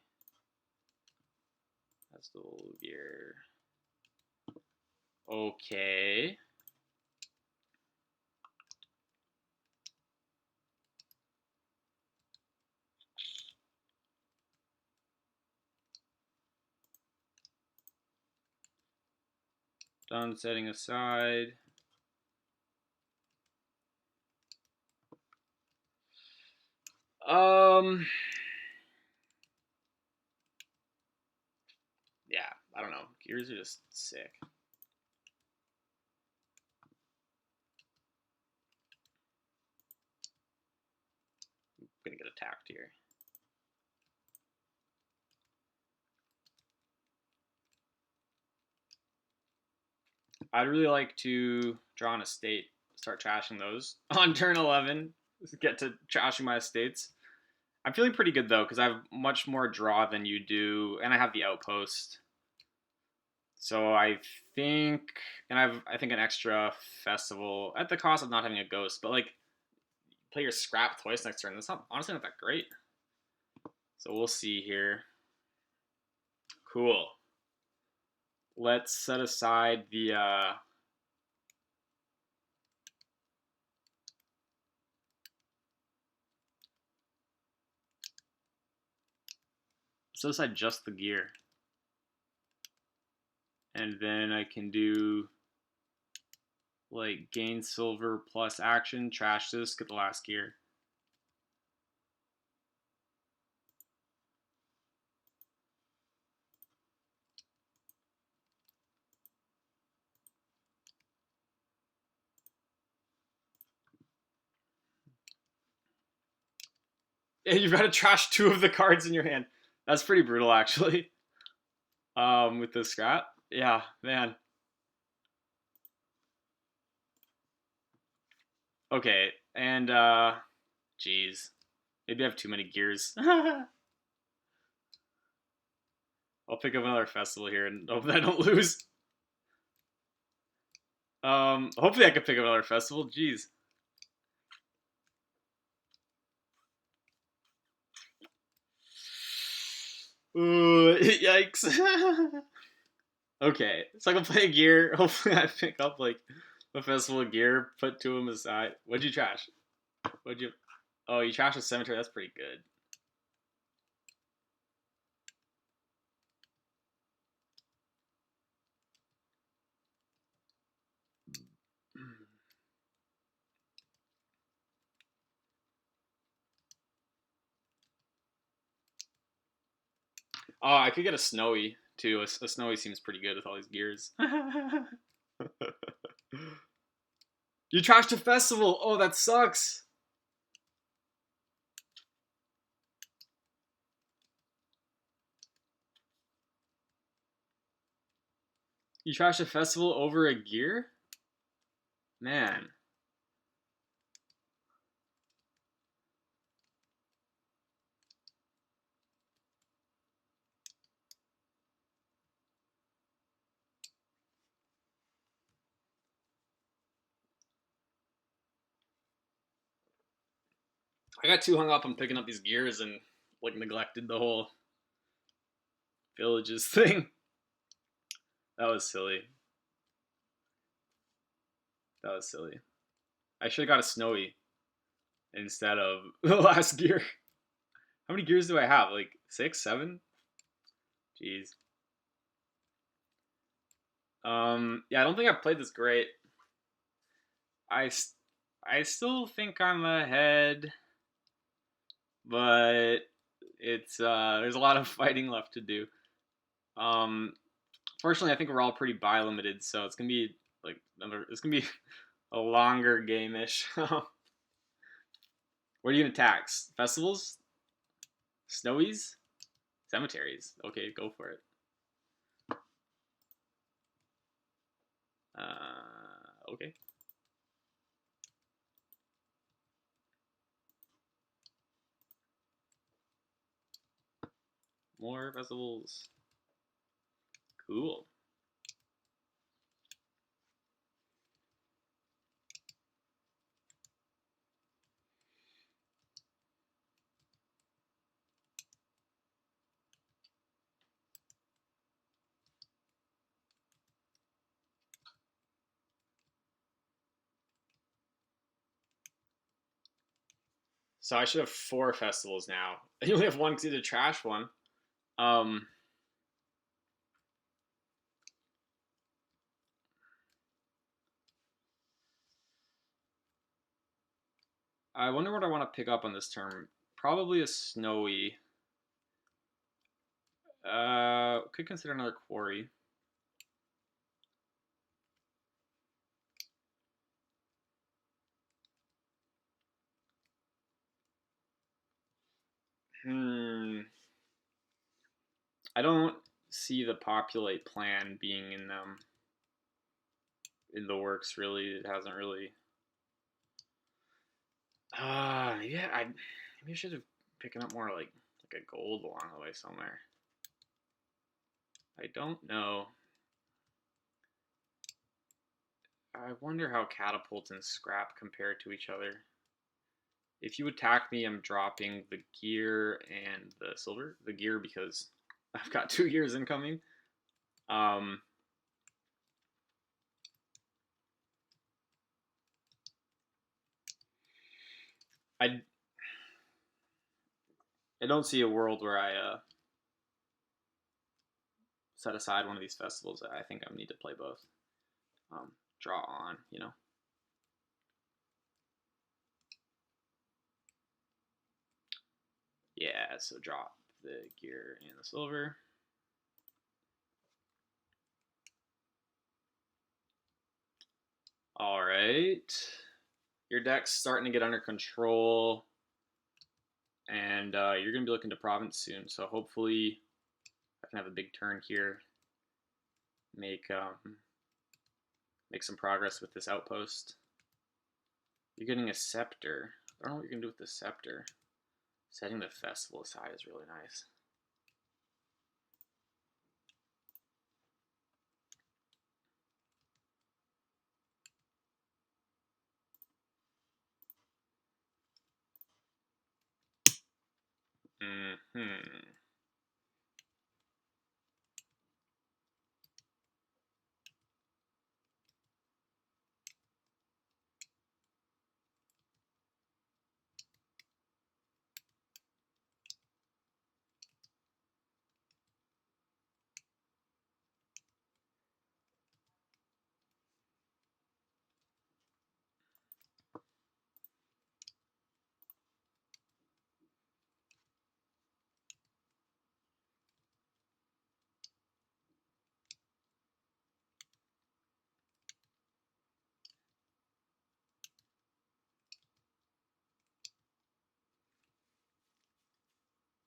That's the old gear. Okay. Done setting aside. Yeah, I don't know. Gears are just sick. I'm gonna get attacked here. I'd really like to draw an estate, start trashing those on turn 11, get to trashing my estates. I'm feeling pretty good though, because I have much more draw than you do, and I have the outpost. So I think, and I think an extra festival at the cost of not having a ghost, but like play your scrap twice next turn. That's not honestly not that great. So we'll see here. Cool. Let's set aside the set aside just the gear. And then I can do like gain silver plus action, trash this, get the last gear. And you've got to trash 2 of the cards in your hand. That's pretty brutal, actually. With the scrap, yeah, man. Okay, and geez, maybe I have too many gears. I'll pick up another festival here and hope that I don't lose. Hopefully I can pick up another festival. Jeez. Ooh, yikes. Okay, so I can play a gear. Hopefully I pick up like a festival gear, put 2 of them aside. What'd you trash? What'd you... Oh, you trashed a cemetery. That's pretty good. Oh, I could get a snowy too. A snowy seems pretty good with all these gears. You trashed a festival. Oh, that sucks. You trashed a festival over a gear? Man. I got too hung up on picking up these gears and like neglected the whole villages thing. That was silly. That was silly. I should have got a snowy instead of the last gear. How many gears do I have? Like 6, 7? Jeez. Yeah, I don't think I've played this great. I, I still think I'm ahead, but it's there's a lot of fighting left to do. Um, Fortunately, I think we're all pretty buy limited, so it's gonna be like it's gonna be a longer game-ish. What are you gonna tax? Festivals, snowies, cemeteries? Okay, go for it. Okay. More festivals. Cool. So I should have 4 festivals now. You only have one because you did a trash one. Um, I wonder what I want to pick up on this term. Probably a snowy. Could consider another quarry. I don't see the populate plan being in the works. Really, it hasn't really. Yeah. Maybe I should have picking up more like a gold along the way somewhere. I don't know. I wonder how catapult and scrap compare to each other. If you attack me, I'm dropping the gear and the silver. The gear because I've got 2 gears incoming. Um, I I don't see a world where I set aside one of these festivals. I think I need to play both. Draw on, you know. Yeah, so drop the gear and the silver. All right. Your deck's starting to get under control, and you're going to be looking to province soon. So hopefully I can have a big turn here. Make some progress with this outpost. You're getting a scepter. I don't know what you're going to do with the scepter. Setting the festival aside is really nice. Mm-hmm.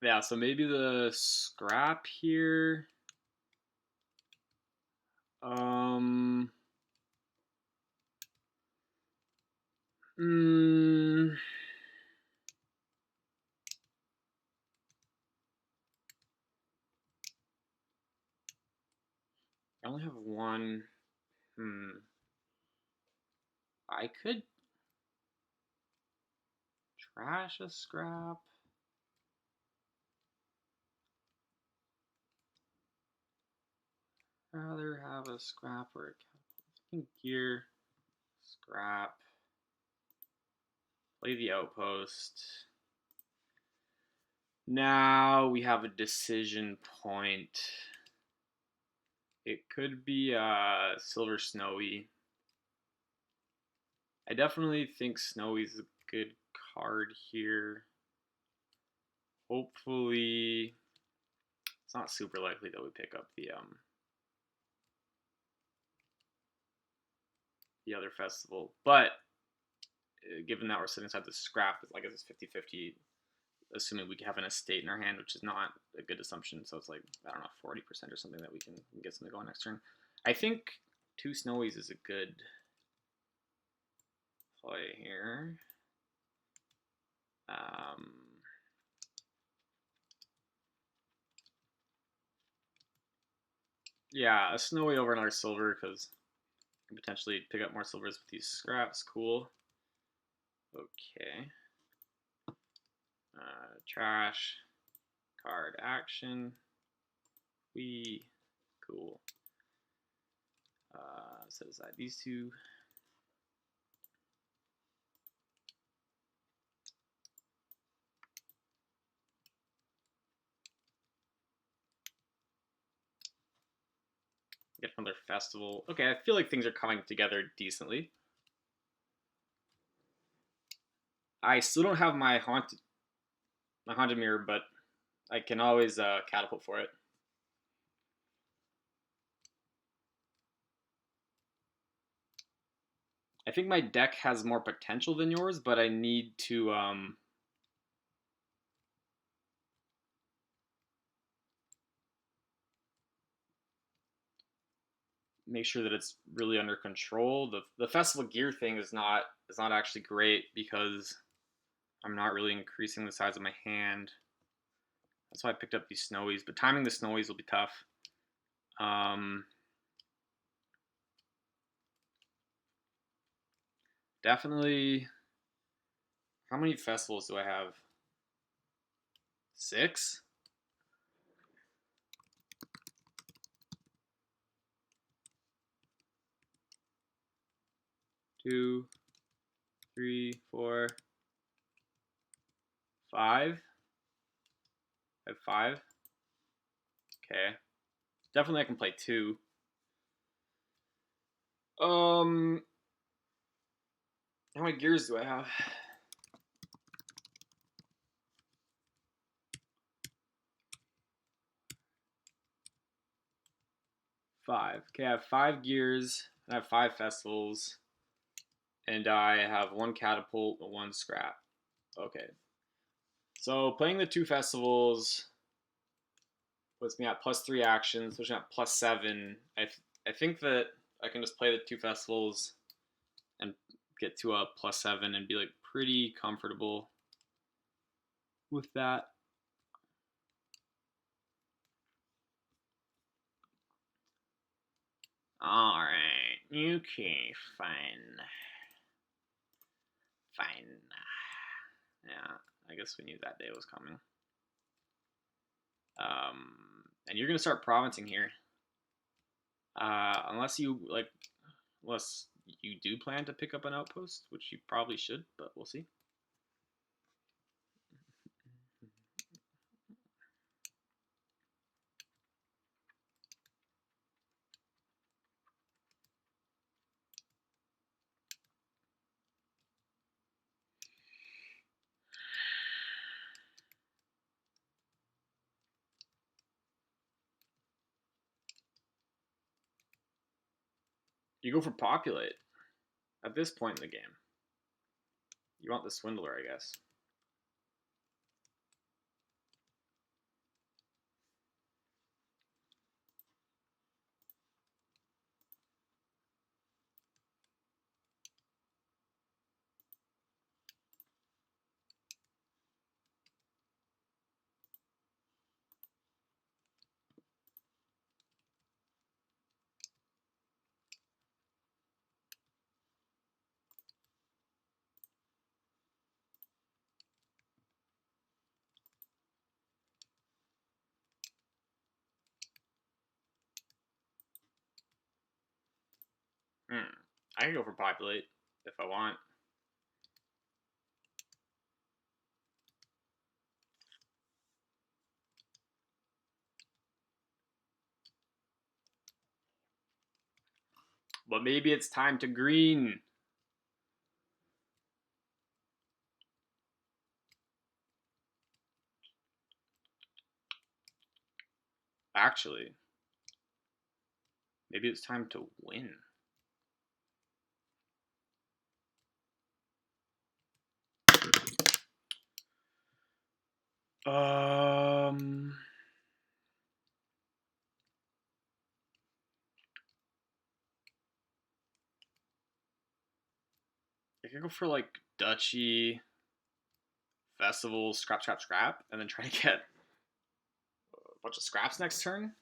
Yeah, so maybe the scrap here. Um. Mm, I only have one. I could trash a scrap? Rather have a scrap or a catapult. Gear, scrap. Play the outpost. Now we have a decision point. It could be Silver Snowy. I definitely think Snowy's a good card here. Hopefully, it's not super likely that we pick up the other festival, but given that we're sitting inside the scrap, like it's 50-50, assuming we have an estate in our hand, which is not a good assumption. So it's like, I don't know, 40% or something that we can get something going next turn. I think 2 Snowies is a good play here. Yeah, a Snowy over another silver because I can potentially pick up more silvers with these scraps. Cool. Okay. Trash. Card action. Cool. Set aside these 2. Get another festival. Okay, I feel like things are coming together decently. I still don't have my haunted mirror, but I can always catapult for it. I think my deck has more potential than yours, but I need to make sure that it's really under control. The festival gear thing is not actually great because I'm not really increasing the size of my hand. That's why I picked up these Snowies, but timing the Snowies will be tough. Definitely. How many festivals do I have? 6? 2, 3, 4, 5. I have 5. Okay. Definitely I can play 2. How many gears do I have? 5. Okay, I have 5 gears, and I have 5 festivals, and I have 1 catapult and 1 scrap. Okay. So playing the 2 festivals puts me at +3 actions, puts me at +7. I think that I can just play the 2 festivals and get to a +7 and be like pretty comfortable with that. Alright, okay, fine. Fine. Yeah, I guess we knew that day was coming. And you're gonna start provincing here. Unless you do plan to pick up an outpost, which you probably should, but we'll see. You go for populate at this point in the game. You want the swindler, I guess. I can go for populate if I want. But maybe it's time to green. Actually, maybe it's time to win. I could go for like duchy, festival, scrap, scrap, scrap, and then try to get a bunch of scraps next turn.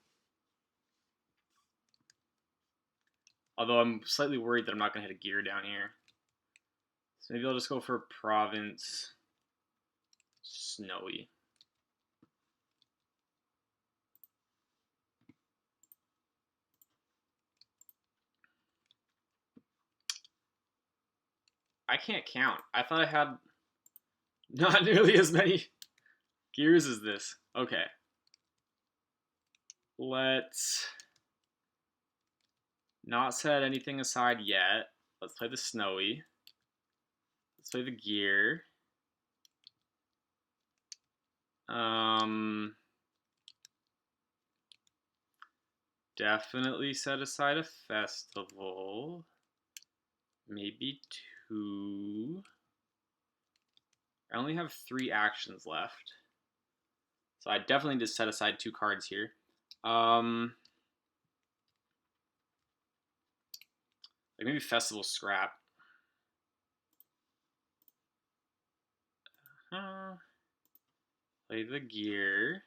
Although I'm slightly worried that I'm not going to hit a gear down here. So maybe I'll just go for province, snowy. I can't count. I thought I had not nearly as many gears as this. Okay. Let's not set anything aside yet. Let's play the snowy. Let's play the gear. Definitely set aside a festival. Maybe 2. I only have 3 actions left. So I definitely just set aside 2 cards here. Like maybe festival scrap. Play the gear.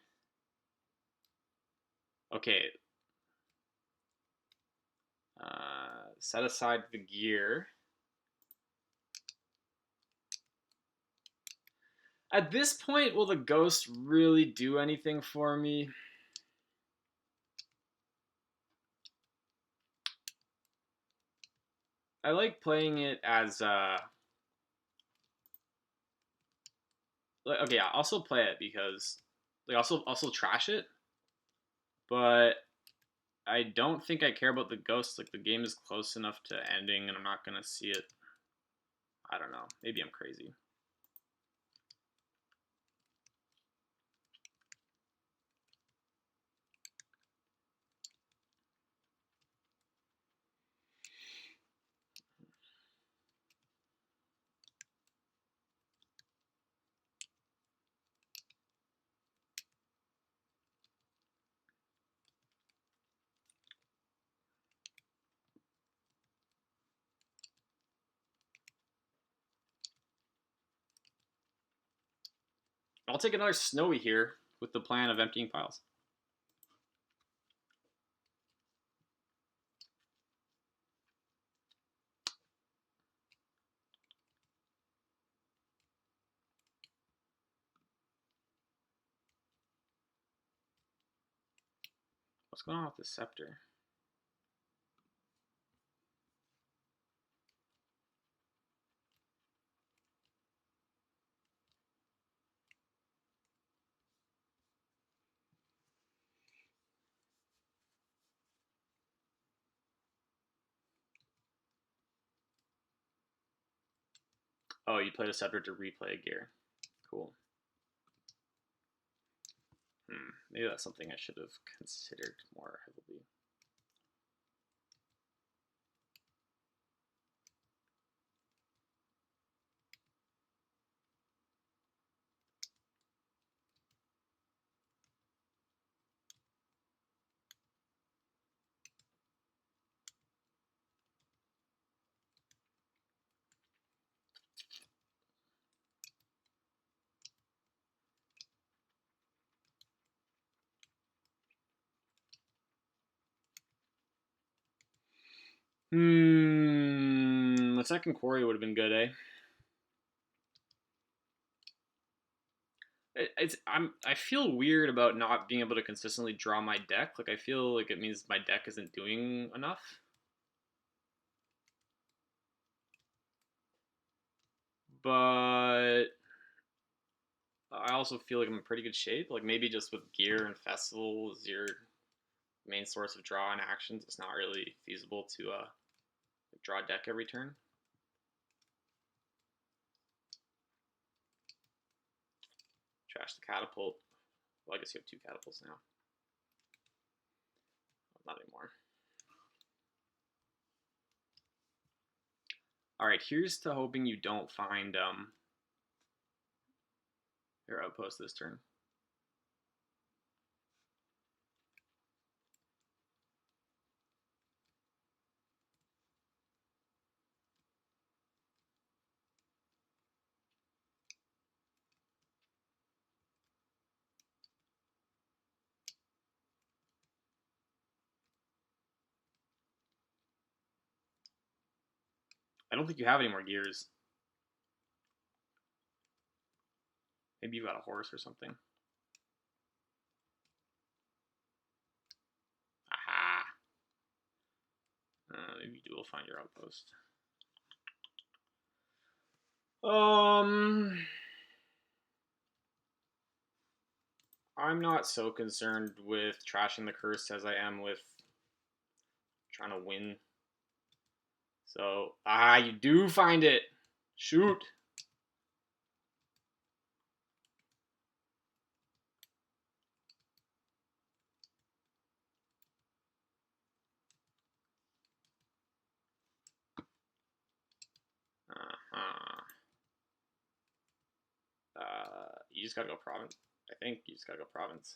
Okay. Set aside the gear. At this point, will the ghost really do anything for me? I like playing it as okay, I'll also play it because like also trash it, but I don't think I care about the ghost. Like the game is close enough to ending, and I'm not gonna see it. I don't know. Maybe I'm crazy. I'll take another snowy here with the plan of emptying piles. What's going on with the scepter? Oh, you played a scepter to replay a gear. Cool. Maybe that's something I should have considered more heavily. The second quarry would have been good, eh? I feel weird about not being able to consistently draw my deck. Like I feel like it means my deck isn't doing enough. but I also feel like I'm in pretty good shape. Like maybe just with gear and festival as your main source of draw and actions, it's not really feasible to draw a deck every turn. Trash the catapult. Well, I guess you have 2 catapults now. Not anymore. All right, here's to hoping you don't find your outpost this turn. I don't think you have any more gears. Maybe you've got a horse or something. Aha! Maybe you will find your outpost. I'm not so concerned with trashing the curse as I am with trying to win. So, you do find it. Shoot. You just gotta go province. I think you just gotta go province.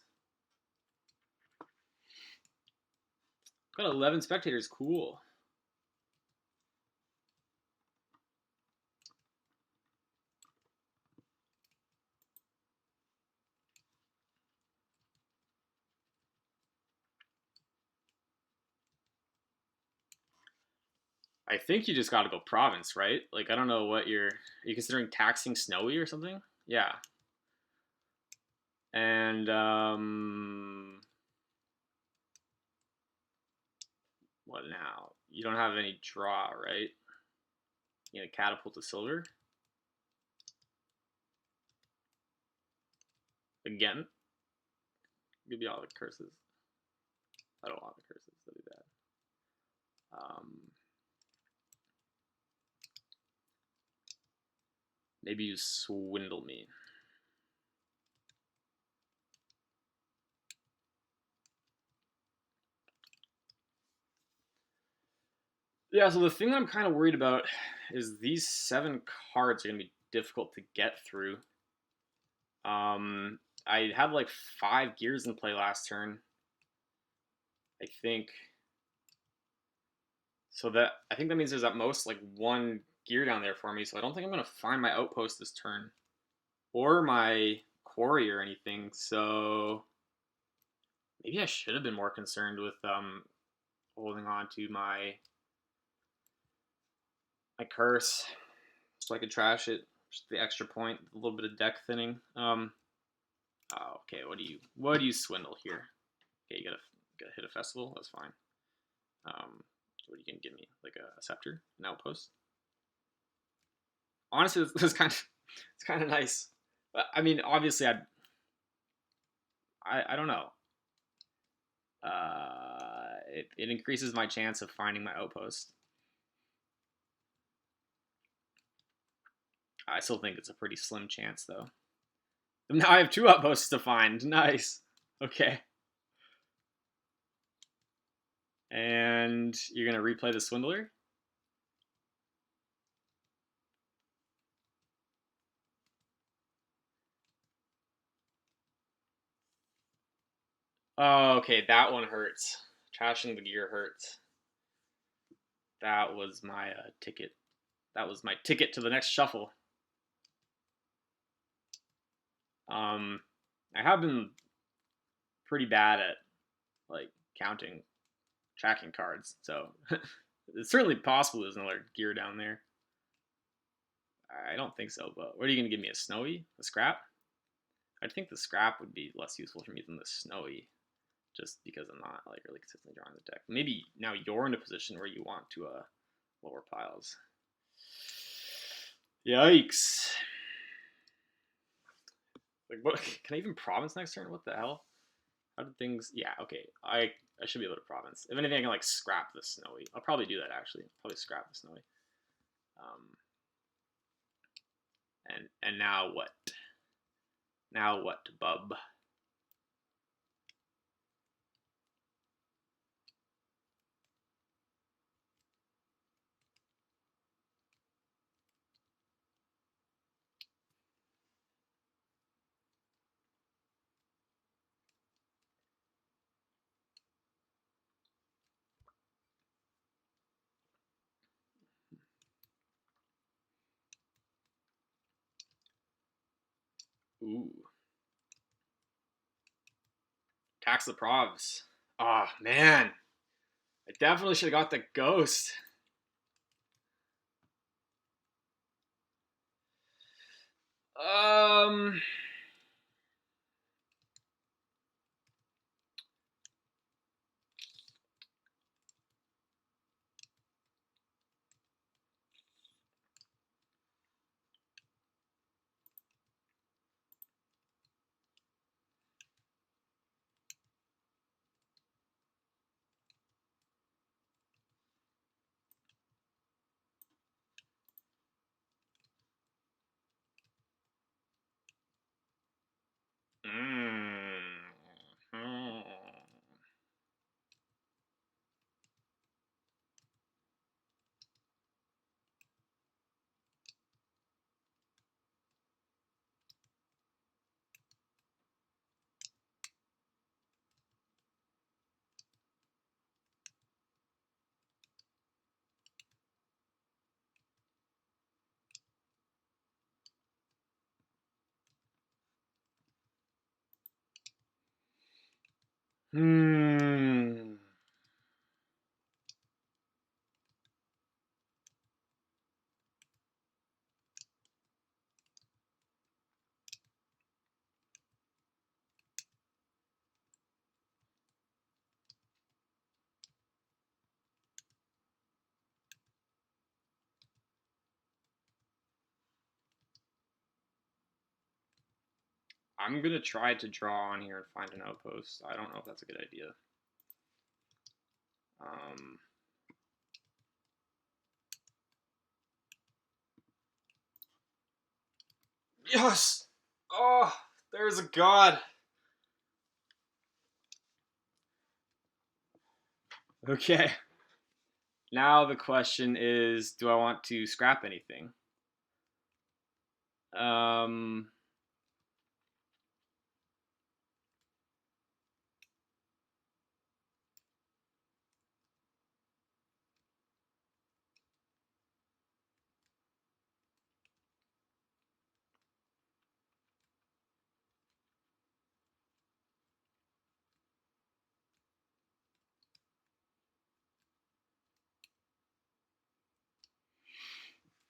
Got 11 spectators. Cool. I think you just gotta go province, right? Like, I don't know what are you considering taxing Snowy or something? Yeah. And, what now? You don't have any draw, right? You know, catapult to silver. Again. Give me all the curses. I don't want the curses. That'd be bad. Maybe you swindle me. Yeah, so the thing I'm kind of worried about is these 7 cards are going to be difficult to get through. I had like 5 gears in play last turn. I think. So I think that means there's at most like 1 gear down there for me. So I don't think I'm going to find my outpost this turn. Or my quarry or anything. So maybe I should have been more concerned with holding on to my curse so I could trash it. Just the extra point, a little bit of deck thinning. Okay, what do you swindle here? Okay, you gotta hit a festival. That's fine. What are you gonna give me? Like a scepter, an outpost? Honestly, this is kind of nice. I mean, obviously, I don't know. It increases my chance of finding my outpost. I still think it's a pretty slim chance, though. Now I have 2 outposts to find. Nice. Okay. And you're gonna replay the Swindler? Oh, okay, that one hurts. Trashing the gear hurts. That was my ticket. That was my ticket to the next shuffle. I have been pretty bad at like counting, tracking cards, so it's certainly possible there's another gear down there. I don't think so, but what are you gonna give me? A snowy? A scrap? I think the scrap would be less useful for me than the snowy, just because I'm not like really consistently drawing the deck. Maybe now you're in a position where you want to lower piles. Yikes. Like, what? Can I even province next turn? What the hell? How did things? Yeah, okay. I should be able to province. If anything, I can like scrap the snowy. I'll probably do that actually. Probably scrap the snowy. And now what? Now what, bub? Ooh. Tax the Provs. Oh man. I definitely should have got the ghost. Um Hmm. I'm gonna try to draw on here and find an outpost. I don't know if that's a good idea. Um, yes! Oh, there's a god. Okay. Now the question is, do I want to scrap anything? Um,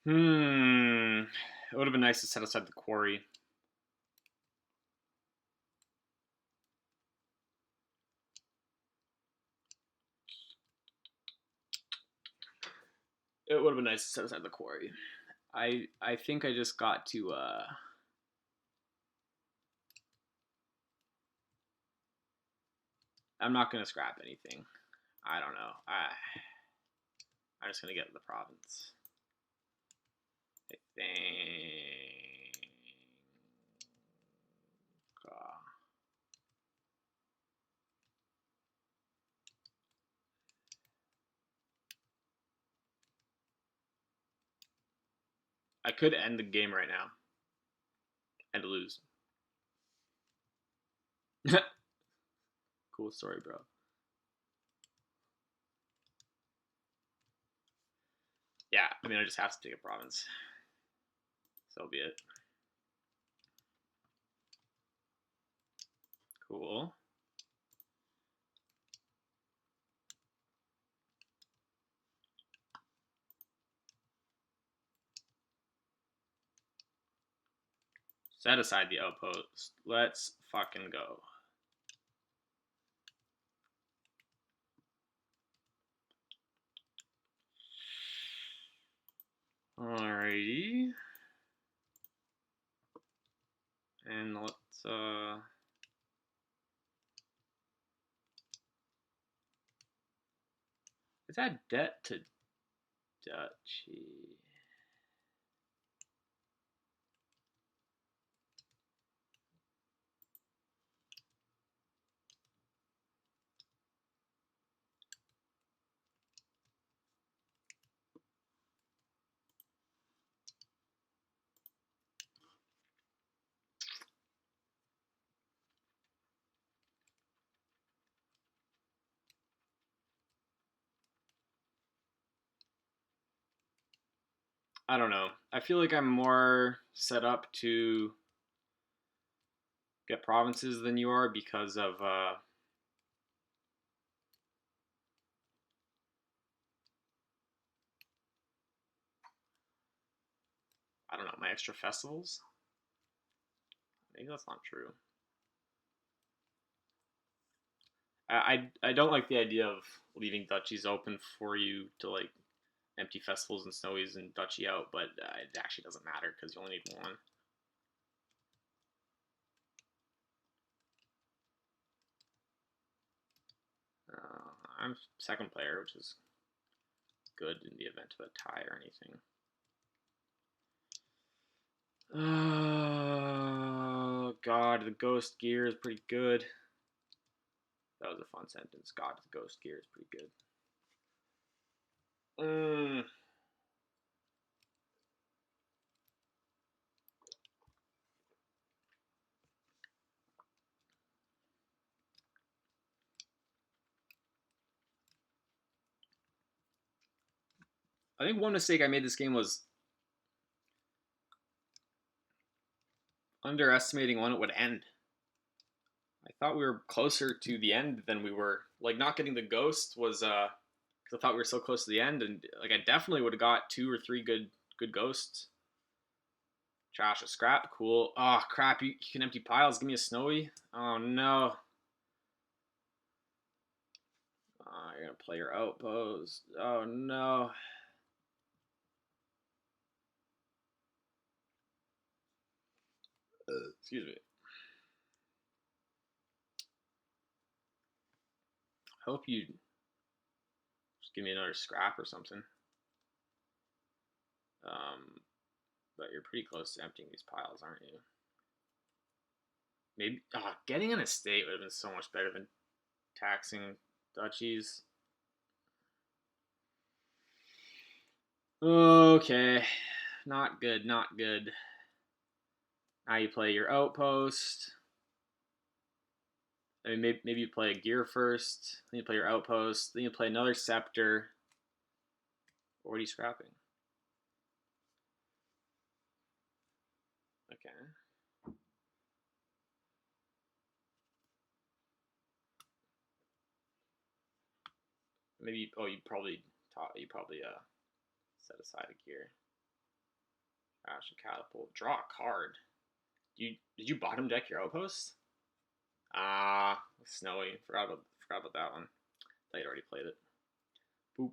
hmm. It would have been nice to set aside the quarry. It would have been nice to set aside the quarry. I think I just got to I'm not gonna scrap anything. I don't know. I'm just gonna get the province. I think. I could end the game right now and lose. Cool story, bro. Yeah, I mean, I just have to take a province. So be it. Cool. Set aside the outpost. Let's fucking go. Alrighty. Is that debt to duchy? I don't know. I feel like I'm more set up to get provinces than you are because of I don't know, my extra festivals. Maybe that's not true. I don't like the idea of leaving duchies open for you to like empty festivals and snowies and duchy out, but it actually doesn't matter because you only need one. I'm second player, which is good in the event of a tie or anything. Oh God, the ghost gear is pretty good. That was a fun sentence. God, the ghost gear is pretty good. I think one mistake I made this game was underestimating when it would end. I thought we were closer to the end than we were. Like not getting the ghost was because I thought we were so close to the end, and like I definitely would have got 2 or 3 good ghosts. Trash a scrap, cool. Oh crap, you can empty piles. Give me a snowy. Oh no. You're gonna play your outpost. Oh no. Excuse me. Hope you just give me another scrap or something. But you're pretty close to emptying these piles, aren't you? Maybe getting an estate would have been so much better than taxing duchies. Okay, not good, not good. Now you play your outpost. I mean, maybe you play a gear first, then you play your outpost, then you play another scepter. What are you scrapping? Okay. Maybe you probably set aside a gear. Ash a catapult. Draw a card. Did you bottom deck your outpost? Snowy. Forgot about that one. I thought you'd already played it. Boop.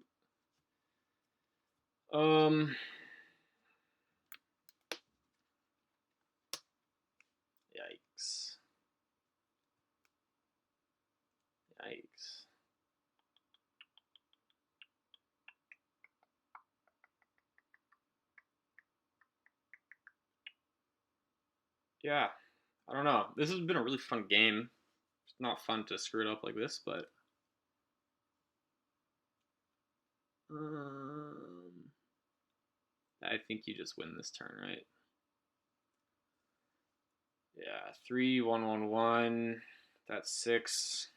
Yikes. Yikes. Yeah, I don't know. This has been a really fun game. It's not fun to screw it up like this, but I think you just win this turn, right? Yeah, 3-1-1-1. That's 6.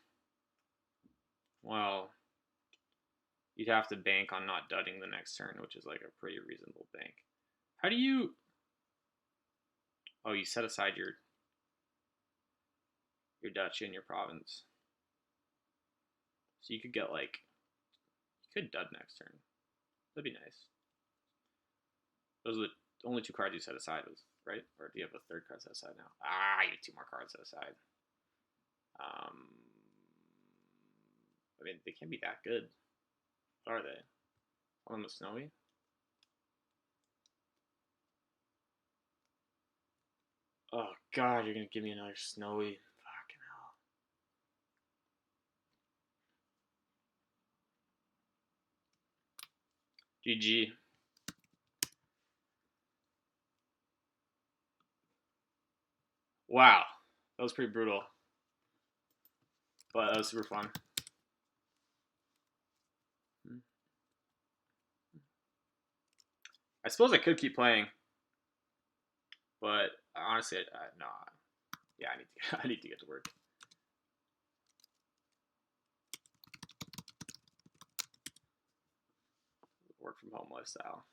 Well, you'd have to bank on not dudding the next turn, which is like a pretty reasonable bank. How do you? Oh, you set aside your duchy and your province, so you could get like you could dud next turn. That'd be nice. Those are the only 2 cards you set aside, was right? Or do you have a third card set aside now? You have 2 more cards set aside. I mean, they can't be that good, are they? One of them is snowy. Oh God, you're gonna give me another snowy. Fucking hell. GG. Wow, that was pretty brutal, but that was super fun. I suppose I could keep playing, but honestly, no. Yeah, I need to get to work. Work from home lifestyle.